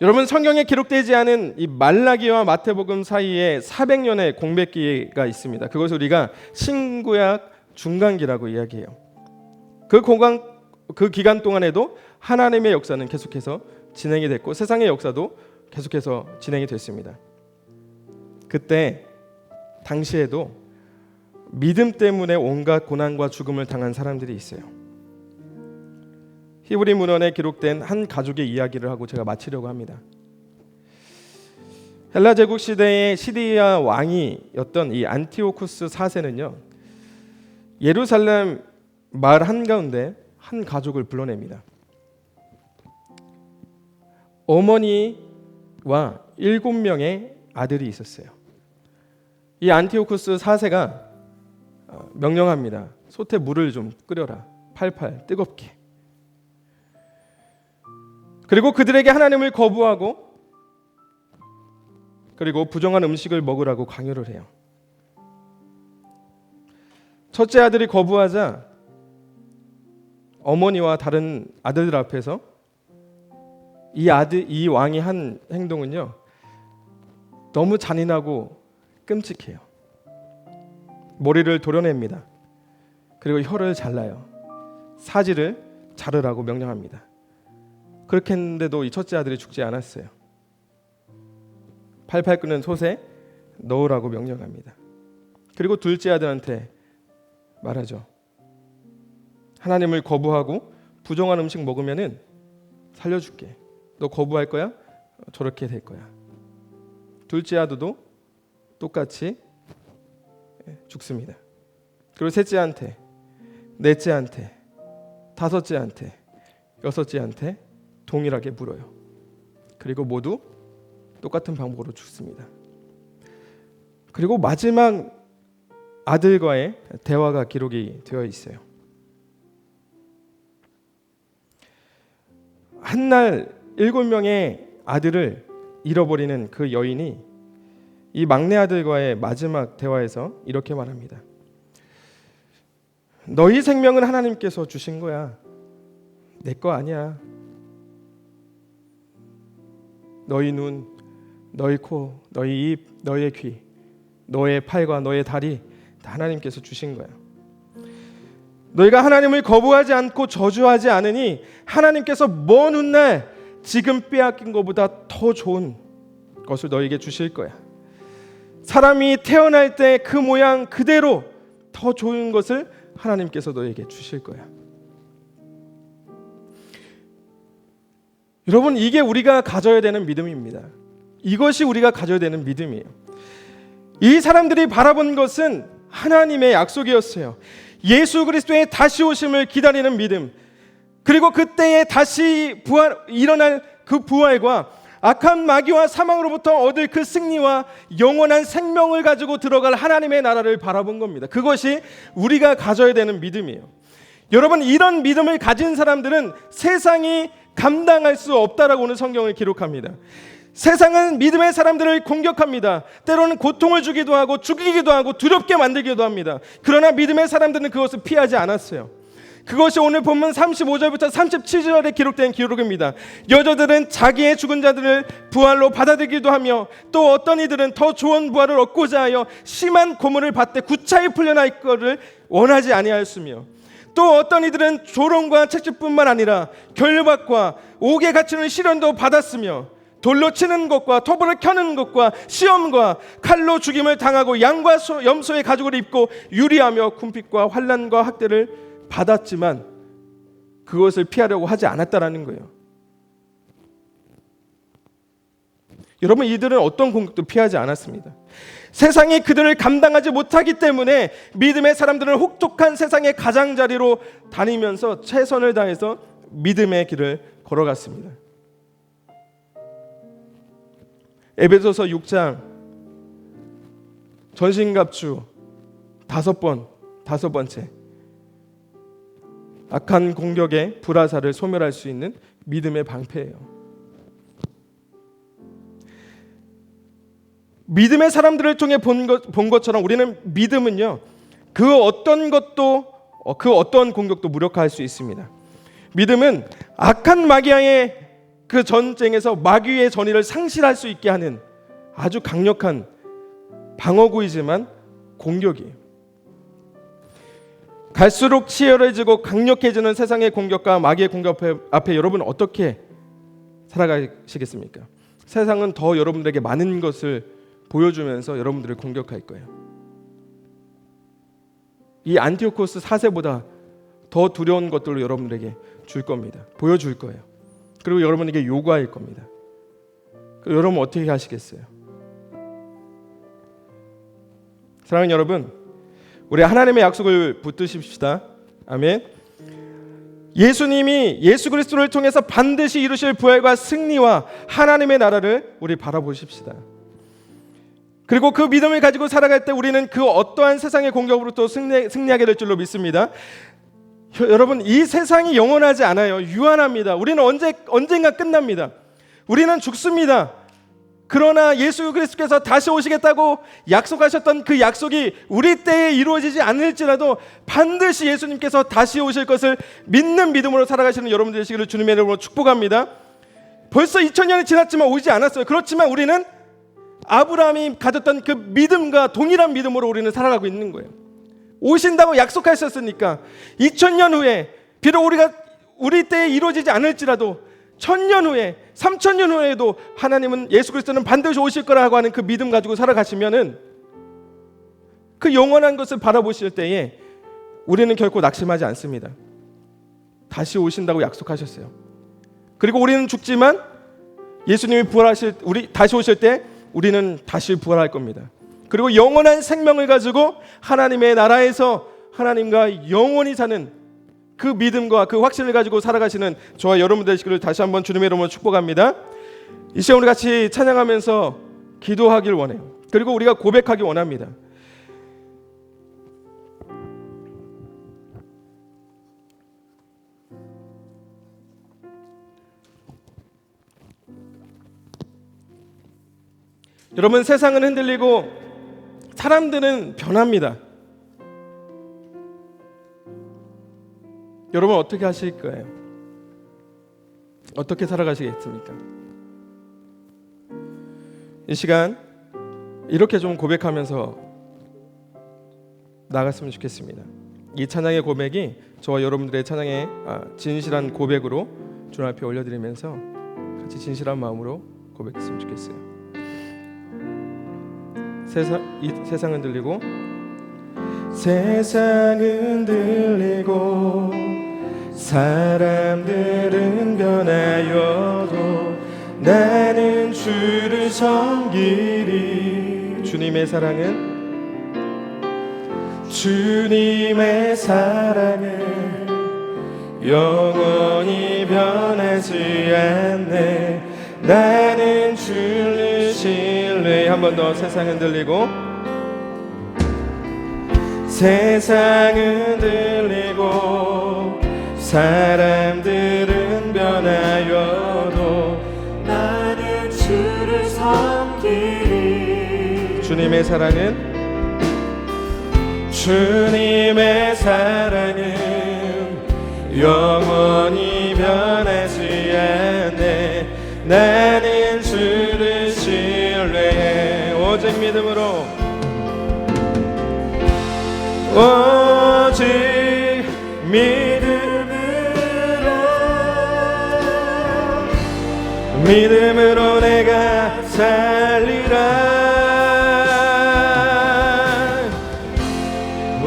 여러분, 성경에 기록되지 않은 이 말라기와 마태복음 사이에 400년의 공백기가 있습니다. 그것을 우리가 신구약 중간기라고 이야기해요. 그 기간 동안에도 하나님의 역사는 계속해서 진행이 됐고 세상의 역사도 계속해서 진행이 됐습니다. 그때 당시에도 믿음 때문에 온갖 고난과 죽음을 당한 사람들이 있어요. 히브리 문헌에 기록된 한 가족의 이야기를 하고 제가 마치려고 합니다. 헬라 제국 시대의 시리아 왕이었던 이 안티오쿠스 4세는요, 예루살렘 마을 한가운데 한 가족을 불러냅니다. 어머니와 7명의 아들이 있었어요. 이 안티오쿠스 4세가 명령합니다. 솥에 물을 좀 끓여라. 팔팔 뜨겁게. 그리고 그들에게 하나님을 거부하고 그리고 부정한 음식을 먹으라고 강요를 해요. 첫째 아들이 거부하자 어머니와 다른 아들들 앞에서 이 왕이 한 행동은요, 너무 잔인하고 끔찍해요. 머리를 도려냅니다. 그리고 혀를 잘라요. 사지를 자르라고 명령합니다. 그렇게 했는데도 이 첫째 아들이 죽지 않았어요. 팔팔 끓는 솥에 넣으라고 명령합니다. 그리고 둘째 아들한테 말하죠. 하나님을 거부하고 부정한 음식 먹으면은 살려줄게. 너 거부할 거야? 저렇게 될 거야. 둘째 아들도 똑같이 죽습니다. 그리고 셋째한테, 넷째한테, 다섯째한테, 여섯째한테 동일하게 물어요. 그리고 모두 똑같은 방법으로 죽습니다. 그리고 마지막 아들과의 대화가 기록이 되어 있어요. 한날 7명의 아들을 잃어버리는 그 여인이 이 막내 아들과의 마지막 대화에서 이렇게 말합니다. 너희 생명은 하나님께서 주신 거야. 내 거 아니야. 너희 눈, 너희 코, 너희 입, 너의 귀, 너의 팔과 너의 다리 다 하나님께서 주신 거야. 너희가 하나님을 거부하지 않고 저주하지 않으니 하나님께서 먼 훗날 지금 빼앗긴 것보다 더 좋은 것을 너희에게 주실 거야. 사람이 태어날 때 그 모양 그대로 더 좋은 것을 하나님께서 너희에게 주실 거야. 여러분, 이게 우리가 가져야 되는 믿음입니다. 이것이 우리가 가져야 되는 믿음이에요. 이 사람들이 바라본 것은 하나님의 약속이었어요. 예수 그리스도의 다시 오심을 기다리는 믿음, 그리고 그때에 다시 일어날 그 부활과 악한 마귀와 사망으로부터 얻을 그 승리와 영원한 생명을 가지고 들어갈 하나님의 나라를 바라본 겁니다. 그것이 우리가 가져야 되는 믿음이에요. 여러분, 이런 믿음을 가진 사람들은 세상이 감당할 수 없다라고 오늘 성경을 기록합니다. 세상은 믿음의 사람들을 공격합니다. 때로는 고통을 주기도 하고 죽이기도 하고 두렵게 만들기도 합니다. 그러나 믿음의 사람들은 그것을 피하지 않았어요. 그것이 오늘 본문 35절부터 37절에 기록된 기록입니다. 여자들은 자기의 죽은 자들을 부활로 받아들이기도 하며 또 어떤 이들은 더 좋은 부활을 얻고자 하여 심한 고문을 받되 구차히 풀려날 것을 원하지 아니하였으며 또 어떤 이들은 조롱과 채찍뿐만 아니라 결박과 옥에 갇히는 시련도 받았으며 돌로 치는 것과 토벌을 켜는 것과 시험과 칼로 죽임을 당하고 양과 염소의 가죽을 입고 유리하며 궁핍과 환난과 학대를 받았지만 그것을 피하려고 하지 않았다라는 거예요. 여러분, 이들은 어떤 공격도 피하지 않았습니다. 세상이 그들을 감당하지 못하기 때문에 믿음의 사람들은 혹독한 세상의 가장자리로 다니면서 최선을 다해서 믿음의 길을 걸어갔습니다. 에베소서 6장 전신갑주 5번째 악한 공격의 불화살을 소멸할 수 있는 믿음의 방패예요. 믿음의 사람들을 통해 본 것처럼 우리는 믿음은요, 그 어떤 공격도 무력화할 수 있습니다. 믿음은 악한 마귀와의 그 전쟁에서 마귀의 전의를 상실할 수 있게 하는 아주 강력한 방어구이지만 공격이에요. 갈수록 치열해지고 강력해지는 세상의 공격과 마귀의 공격 앞에 여러분 어떻게 살아가시겠습니까? 세상은 더 여러분들에게 많은 것을 보여주면서 여러분들을 공격할 거예요. 이 안티오코스 4세보다 더 두려운 것들을 여러분들에게 줄 겁니다. 보여줄 거예요. 그리고 여러분에게 요구할 겁니다. 여러분 어떻게 하시겠어요? 사랑하는 여러분, 우리 하나님의 약속을 붙드십시다. 아멘. 예수님이 예수 그리스도를 통해서 반드시 이루실 부활과 승리와 하나님의 나라를 우리 바라보십시다. 그리고 그 믿음을 가지고 살아갈 때 우리는 그 어떠한 세상의 공격으로부터 승리하게 될 줄로 믿습니다. 여러분, 이 세상이 영원하지 않아요. 유한합니다. 우리는 언젠가 끝납니다. 우리는 죽습니다. 그러나 예수 그리스도께서 다시 오시겠다고 약속하셨던 그 약속이 우리 때에 이루어지지 않을지라도 반드시 예수님께서 다시 오실 것을 믿는 믿음으로 살아가시는 여러분들 되시기를 주님의 이름으로 축복합니다. 벌써 2000년이 지났지만 오지 않았어요. 그렇지만 우리는 아브라함이 가졌던 그 믿음과 동일한 믿음으로 우리는 살아가고 있는 거예요. 오신다고 약속하셨으니까 2000년 후에 비록 우리 때에 이루어지지 않을지라도 1000년 후에 3000년 후에도 하나님은 예수 그리스도는 반드시 오실 거라고 하는 그 믿음 가지고 살아가시면은 그 영원한 것을 바라보실 때에 우리는 결코 낙심하지 않습니다. 다시 오신다고 약속하셨어요. 그리고 우리는 죽지만 예수님이 다시 오실 때 우리는 다시 부활할 겁니다. 그리고 영원한 생명을 가지고 하나님의 나라에서 하나님과 영원히 사는 그 믿음과 그 확신을 가지고 살아가시는 저와 여러분 되시기를 다시 한번 주님의 이름으로 축복합니다. 이 시간 우리 같이 찬양하면서 기도하길 원해요. 그리고 우리가 고백하기 원합니다. 여러분, 세상은 흔들리고 사람들은 변합니다. 여러분 어떻게 하실 거예요? 어떻게 살아가시겠습니까? 이 시간 이렇게 좀 고백하면서 나갔으면 좋겠습니다. 이 찬양의 고백이 저와 여러분들의 찬양의 진실한 고백으로 주님 앞에 올려드리면서 같이 진실한 마음으로 고백했으면 좋겠어요. 세상은 들리고 사람들은 변하여도 나는 주를 섬기리. 주님의 사랑은 영원히 변하지 않네. 나는 주를 신뢰. 한 번 더. 세상은 들리고 사람들은 변하여도 나는 주를 섬기리. 주님의 사랑은 영원히 변하지 않네. 나는 주를 신뢰해. 오직 믿음으로 내가 살리라.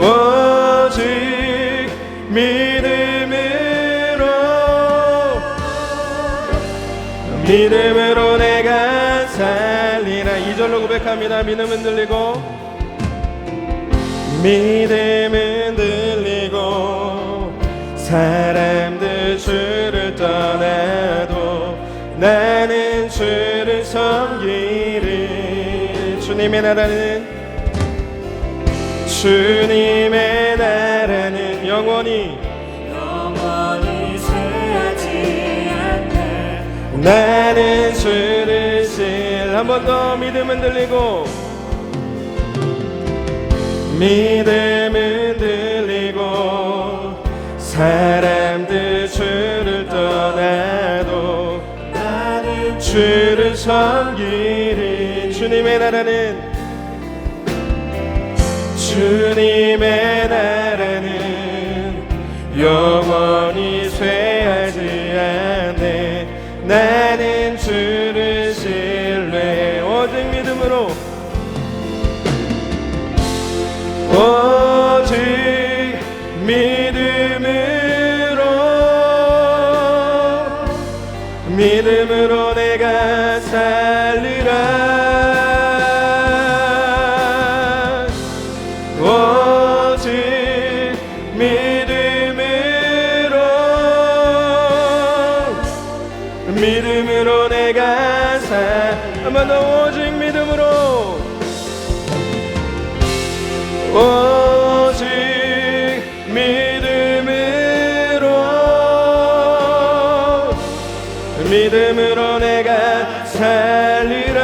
오직 믿음으로 내가 살리라. 2절로 고백합니다. 믿음은 들리고 사람들 주를 떠나도 나는 주를 섬기리. 주님의 나라는 영원히 쇠하지 않네. 나는 주를 한 번 더. 믿음은 들리고 사람들 주를 떠나도 나는 주를 섬기리. 주님의 나라는 영원히 쇠하지 않네. 나는 주를 신뢰해. 오직 믿음으로 내가 살리라. 오직 믿음으로 내가 한 번 더. 오직 믿음으로 내가 살리라.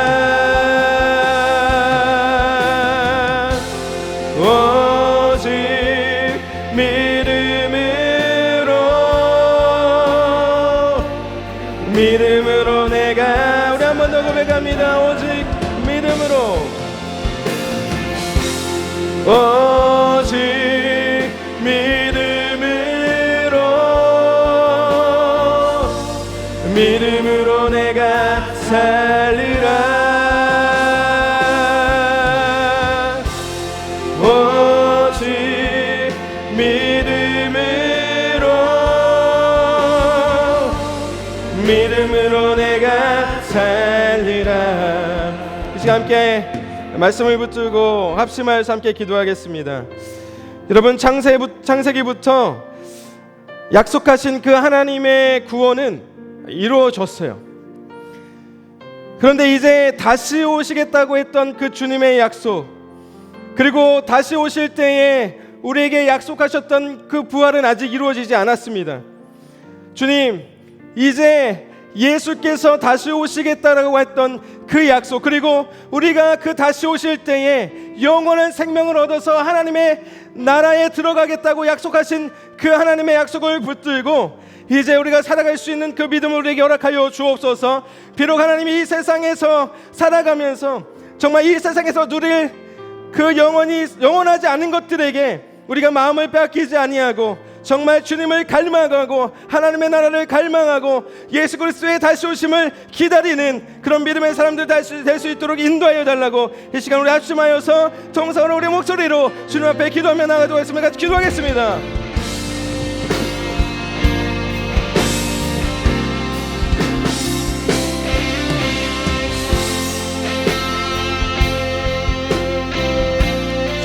오직 믿음으로 나아갑니다. 오직 믿음으로, 오직 믿음으로 내가 살리라. 오직 믿음으로 내가 살리라. 이 시간 함께 말씀을 붙들고 합심하여서 함께 기도하겠습니다. 여러분, 창세기부터 약속하신 그 하나님의 구원은 이루어졌어요. 그런데 이제 다시 오시겠다고 했던 그 주님의 약속, 그리고 다시 오실 때에 우리에게 약속하셨던 그 부활은 아직 이루어지지 않았습니다. 주님, 이제 예수께서 다시 오시겠다라고 했던 그 약속, 그리고 우리가 그 다시 오실 때에 영원한 생명을 얻어서 하나님의 나라에 들어가겠다고 약속하신 그 하나님의 약속을 붙들고 이제 우리가 살아갈 수 있는 그 믿음을 우리에게 허락하여 주옵소서. 비록 하나님이 이 세상에서 살아가면서 정말 이 세상에서 누릴 그 영원하지 않은 것들에게 우리가 마음을 빼앗기지 아니하고 정말 주님을 갈망하고 하나님의 나라를 갈망하고 예수 그리스도의 다시 오심을 기다리는 그런 믿음의 사람들 될 수 있도록 인도하여 달라고 이 시간 우리 합심하여서 통성으로 우리 목소리로 주님 앞에 기도하며 나가도록 하겠습니다. 같이 기도하겠습니다.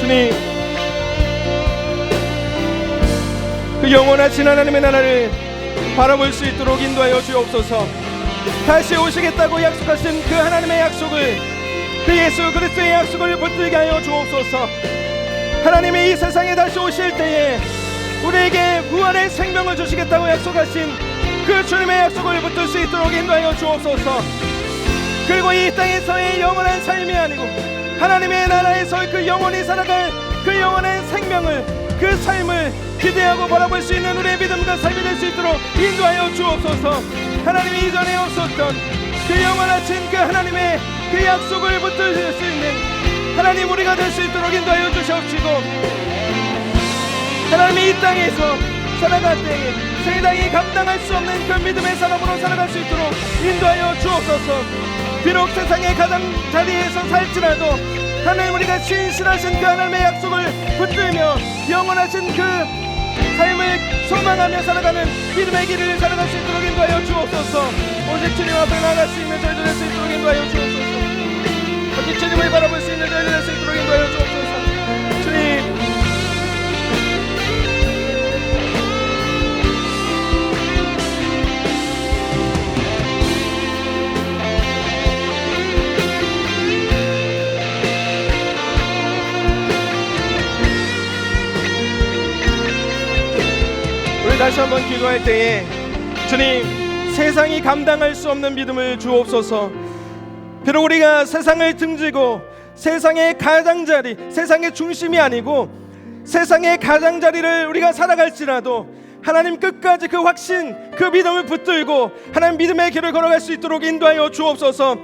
주님, 그 영원하신 하나님의 나라를 바라볼 수 있도록 인도하여 주옵소서. 다시 오시겠다고 약속하신 그 하나님의 약속을, 그 예수 그리스도의 약속을 붙들게 하여 주옵소서. 하나님이 이 세상에 다시 오실 때에 우리에게 무한의 생명을 주시겠다고 약속하신 그 주님의 약속을 붙들 수 있도록 인도하여 주옵소서. 그리고 이 땅에서의 영원한 삶이 아니고 하나님의 나라에서 그 영원히 살아갈 그 영원한 생명을, 그 삶을 기대하고 바라볼 수 있는 우리의 믿음과 삶이 될 수 있도록 인도하여 주옵소서. 하나님이 이전에 없었던 그 영원하신 그 하나님의 그 약속을 붙들 수 있는 하나님 우리가 될 수 있도록 인도하여 주시옵시고, 하나님이 이 땅에서 살아갈 때에 세상이 감당할 수 없는 그 믿음의 사람으로 살아갈 수 있도록 인도하여 주옵소서. 비록 세상의 가장자리에서 살지라도 하나님 우리가 신실하신 그 하나님의 약속을 붙들며 영원하신 그 삶을 소망하며 살아가는 믿음의 길을 살아갈 수 있도록 인도하여 주옵소서. 오직 주님 앞에 나아갈 수 있는 저희들 될 수 있도록 인도하여 주옵소서. 오직 주님을 바라볼 수 있는 저희들 될 수 있도록 인도하여 주옵소서. 주님, 다시 한번 기도할 때에 주님, 세상이 감당할 수 없는 믿음을 주옵소서. 비록 우리가 세상을 등지고 세상의 가장자리, 세상의 중심이 아니고 세상의 가장자리를 우리가 살아갈지라도 하나님 끝까지 그 확신, 그 믿음을 붙들고 하나님 믿음의 길을 걸어갈 수 있도록 인도하여 주옵소서.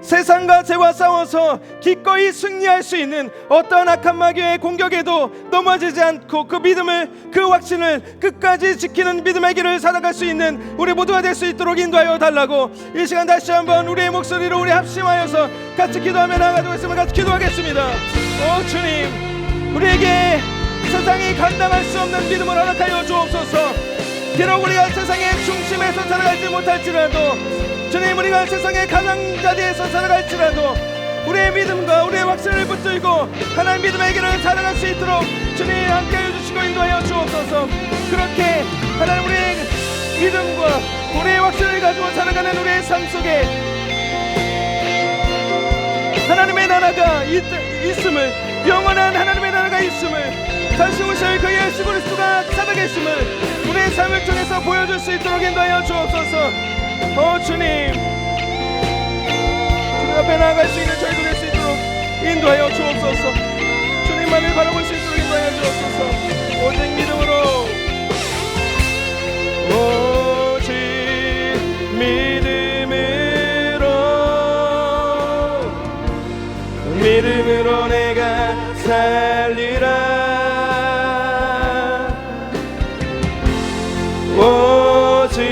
세상과 죄와 싸워서 기꺼이 승리할 수 있는 어떠한 악한 마귀의 공격에도 넘어지지 않고 그 믿음을, 그 확신을 끝까지 지키는 믿음의 길을 살아갈 수 있는 우리 모두가 될 수 있도록 인도하여 달라고 이 시간 다시 한번 우리의 목소리로 우리 합심하여서 같이 기도하며 나아가도록 있으면 같이 기도하겠습니다. 오 주님, 우리에게 세상이 감당할 수 없는 믿음을 허락하여 주옵소서. 비록 우리가 세상의 중심에서 살아가지 못할지라도 주님, 우리가 세상의 가장자리에서 살아갈지라도 우리의 믿음과 우리의 확신을 붙들고 하나님 믿음의 길을 살아갈 수 있도록 주님 함께해 주시고 인도하여 주옵소서. 그렇게 하나님 우리의 믿음과 우리의 확신을 가지고 살아가는 우리의 삶 속에 하나님의 나라가 있음을, 영원한 하나님의 나라가 있음을, 다시 오실 그 예수 그리스도가 살아계심을 우리의 삶을 통해서 보여줄 수 있도록 인도하여 주옵소서. 주님, 주님 앞에 나아갈 수 있는 저희도 될 수 있도록 인도하여 주옵소서. 주님만을 바라볼 수 있도록 인도하여 주옵소서. 오직 믿음으로, 오직 믿음으로 살리라. 오직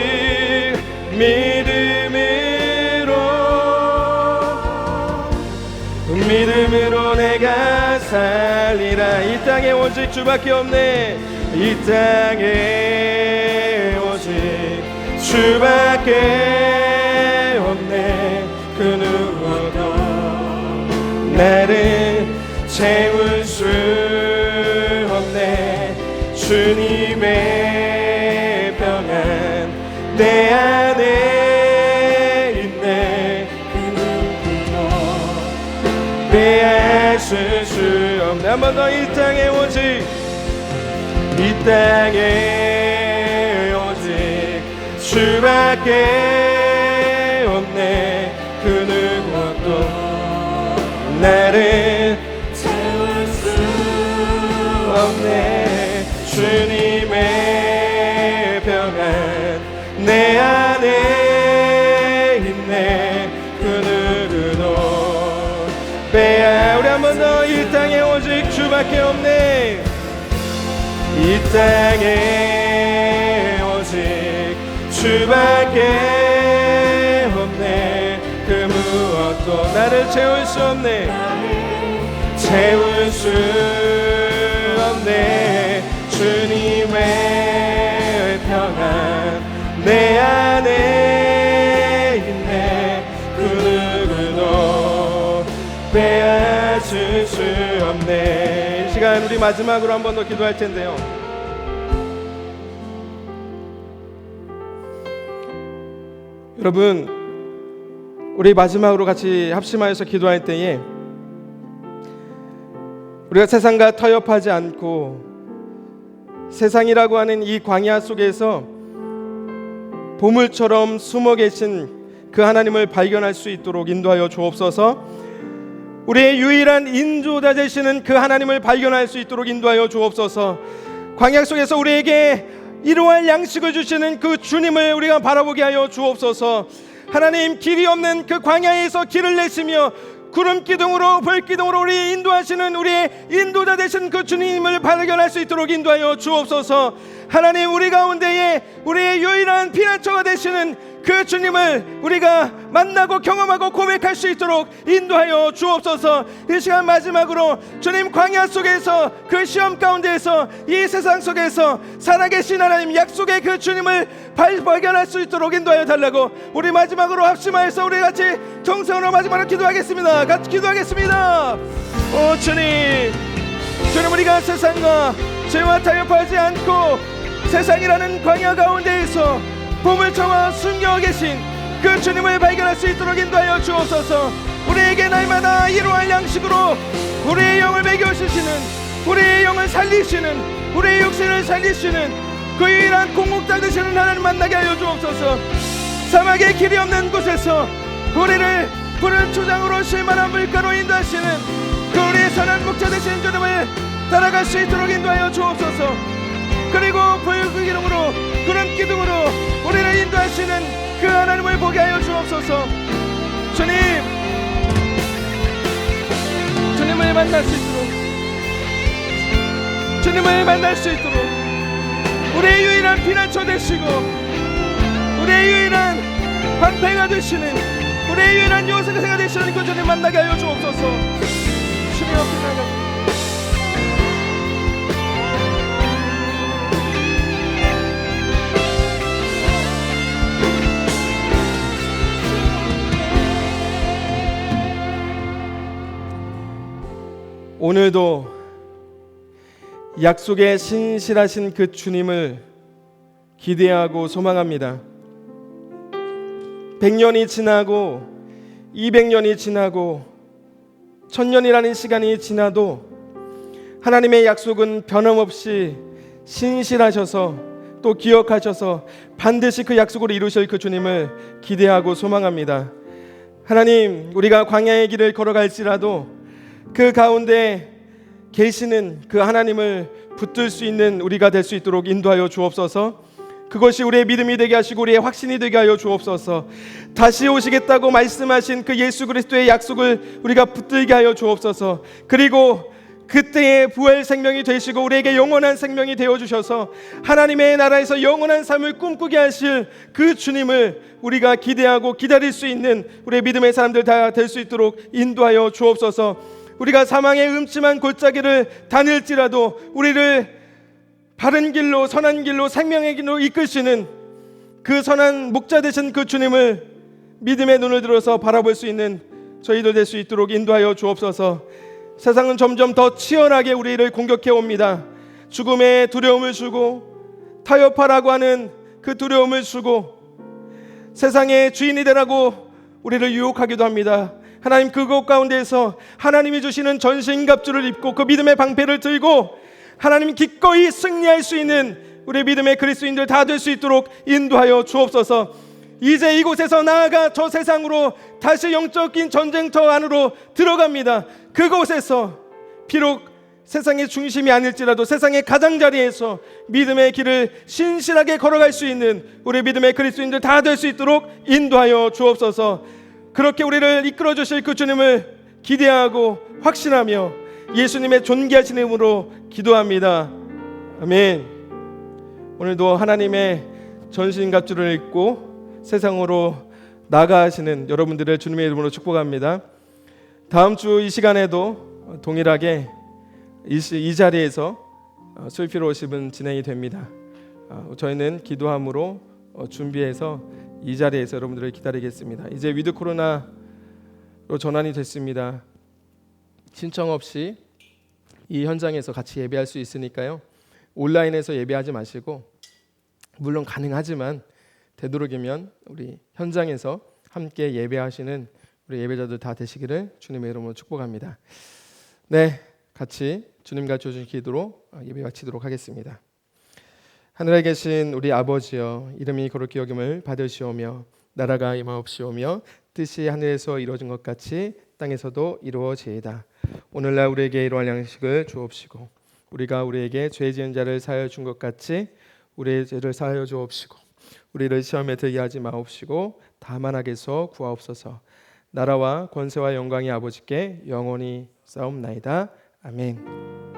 믿음으로 내가 살리라. 이 땅에 오직 주밖에 없네. 이 땅에 오직 주밖에 없네. 그 누구도 나를 채울 수 없네. 주님의 평안 내 안에 있네. 그 누구도 빼앗을 수 없네. 한 번 더. 이 땅에 오직 오직 주밖에 없네. 그 누구도 나를 채울 수 없네. 주님의 평안 내 안에 있네. 그 누구도 우리 한 번 더. 이 땅에 오직 주밖에 없네. 이 땅에 오직 주밖에 없네. 그 무엇도 나를 채울 수 없네. 채울 수 없네. 주님의 평안 내 안에 있네. 그 누구도 빼앗을 수 없네. 이 시간 우리 마지막으로 한 번 더 기도할 텐데요. 여러분, 우리 마지막으로 같이 합심하여서 기도할 때에 우리가 세상과 타협하지 않고 세상이라고 하는 이 광야 속에서 보물처럼 숨어 계신 그 하나님을 발견할 수 있도록 인도하여 주옵소서. 우리의 유일한 인도자 되시는 그 하나님을 발견할 수 있도록 인도하여 주옵소서. 광야 속에서 우리에게 이루할 양식을 주시는 그 주님을 우리가 바라보게 하여 주옵소서. 하나님, 길이 없는 그 광야에서 길을 내시며 구름 기둥으로 불 기둥으로 우리 인도하시는 우리의 인도자 되신 그 주님을 발견할 수 있도록 인도하여 주옵소서. 하나님, 우리 가운데에 우리의 유일한 피난처가 되시는 그 주님을 우리가 만나고 경험하고 고백할 수 있도록 인도하여 주옵소서. 이 시간 마지막으로 주님, 광야 속에서 그 시험 가운데에서 이 세상 속에서 살아계신 하나님 약속의 그 주님을 발견할 수 있도록 인도하여 달라고 우리 마지막으로 합심하여서 우리 같이 정성으로 마지막으로 기도하겠습니다. 같이 기도하겠습니다. 오 주님, 우리가 세상과 죄와 타협하지 않고 세상이라는 광야 가운데에서 보물처럼 숨겨 계신 그 주님을 발견할 수 있도록 인도하여 주옵소서. 우리에게 날마다 이루할 양식으로 우리의 영을 먹여주시는, 우리의 영을 살리시는, 우리의 육신을 살리시는 그 유일한 공급자 되시는 하나님 만나게 하여 주옵소서. 사막의 길이 없는 곳에서 우리를 푸른 초장으로 쉴만한 물가로 인도하시는 그 우리의 선한 목자 되신 주님을 따라갈 수 있도록 인도하여 주옵소서. 그리고 불기둥으로 구름 기둥으로 우리를 인도하시는 그 하나님을 보게 하여 주옵소서. 주님을 만날 수 있도록, 주님을 만날 수 있도록 우리의 유일한 피난처 되시고 우리의 유일한 방패가 되시는, 우리의 유일한 요새가 되시는 그 주님 만나게 하여 주옵소서. 주님 앞에 나아갑니다. 오늘도 약속에 신실하신 그 주님을 기대하고 소망합니다. 100년이 지나고 200년이 지나고 1000년이라는 시간이 지나도 하나님의 약속은 변함없이 신실하셔서 또 기억하셔서 반드시 그 약속을 이루실 그 주님을 기대하고 소망합니다. 하나님, 우리가 광야의 길을 걸어갈지라도 그 가운데 계시는 그 하나님을 붙들 수 있는 우리가 될 수 있도록 인도하여 주옵소서. 그것이 우리의 믿음이 되게 하시고 우리의 확신이 되게 하여 주옵소서. 다시 오시겠다고 말씀하신 그 예수 그리스도의 약속을 우리가 붙들게 하여 주옵소서. 그리고 그때의 부활 생명이 되시고 우리에게 영원한 생명이 되어 주셔서 하나님의 나라에서 영원한 삶을 꿈꾸게 하실 그 주님을 우리가 기대하고 기다릴 수 있는 우리의 믿음의 사람들 다 될 수 있도록 인도하여 주옵소서. 우리가 사망의 음침한 골짜기를 다닐지라도 우리를 바른 길로, 선한 길로, 생명의 길로 이끄시는 그 선한 목자 되신 그 주님을 믿음의 눈을 들어서 바라볼 수 있는 저희도 될 수 있도록 인도하여 주옵소서. 세상은 점점 더 치열하게 우리를 공격해 옵니다. 죽음의 두려움을 주고 타협하라고 하는 그 두려움을 주고 세상의 주인이 되라고 우리를 유혹하기도 합니다. 하나님, 그것 가운데에서 하나님이 주시는 전신갑주를 입고 그 믿음의 방패를 들고 하나님 기꺼이 승리할 수 있는 우리 믿음의 그리스도인들 다 될 수 있도록 인도하여 주옵소서. 이제 이곳에서 나아가 저 세상으로 다시 영적인 전쟁터 안으로 들어갑니다. 그곳에서 비록 세상의 중심이 아닐지라도 세상의 가장자리에서 믿음의 길을 신실하게 걸어갈 수 있는 우리 믿음의 그리스도인들 다 될 수 있도록 인도하여 주옵소서. 그렇게 우리를 이끌어 주실 그 주님을 기대하고 확신하며 예수님의 존귀하신 이름으로 기도합니다. 아멘. 오늘도 하나님의 전신갑주를 입고 세상으로 나가시는 여러분들을 주님의 이름으로 축복합니다. 다음 주 이 시간에도 동일하게 이 자리에서 수요일 워십은 진행이 됩니다. 저희는 기도함으로 준비해서 이 자리에서 여러분들을 기다리겠습니다. 이제 위드 코로나로 전환이 됐습니다. 신청 없이 이 현장에서 같이 예배할 수 있으니까요. 온라인에서 예배하지 마시고, 물론 가능하지만 되도록이면 우리 현장에서 함께 예배하시는 우리 예배자들 다 되시기를 주님의 이름으로 축복합니다. 네, 같이 주님 가르쳐 주신 기도로 예배 마치도록 하겠습니다. 하늘에 계신 우리 아버지여, 이름이 거룩히 여김을 받으시오며 나라가 임하옵시오며 뜻이 하늘에서 이루어진 것 같이 땅에서도 이루어지이다. 오늘날 우리에게 일용할 양식을 주옵시고 우리가 우리에게 죄 지은 자를 사하여 준 것 같이 우리의 죄를 사하여 주옵시고 우리를 시험에 들게 하지 마옵시고 다만 악에서 구하옵소서. 나라와 권세와 영광이 아버지께 영원히 싸움나이다. 아멘.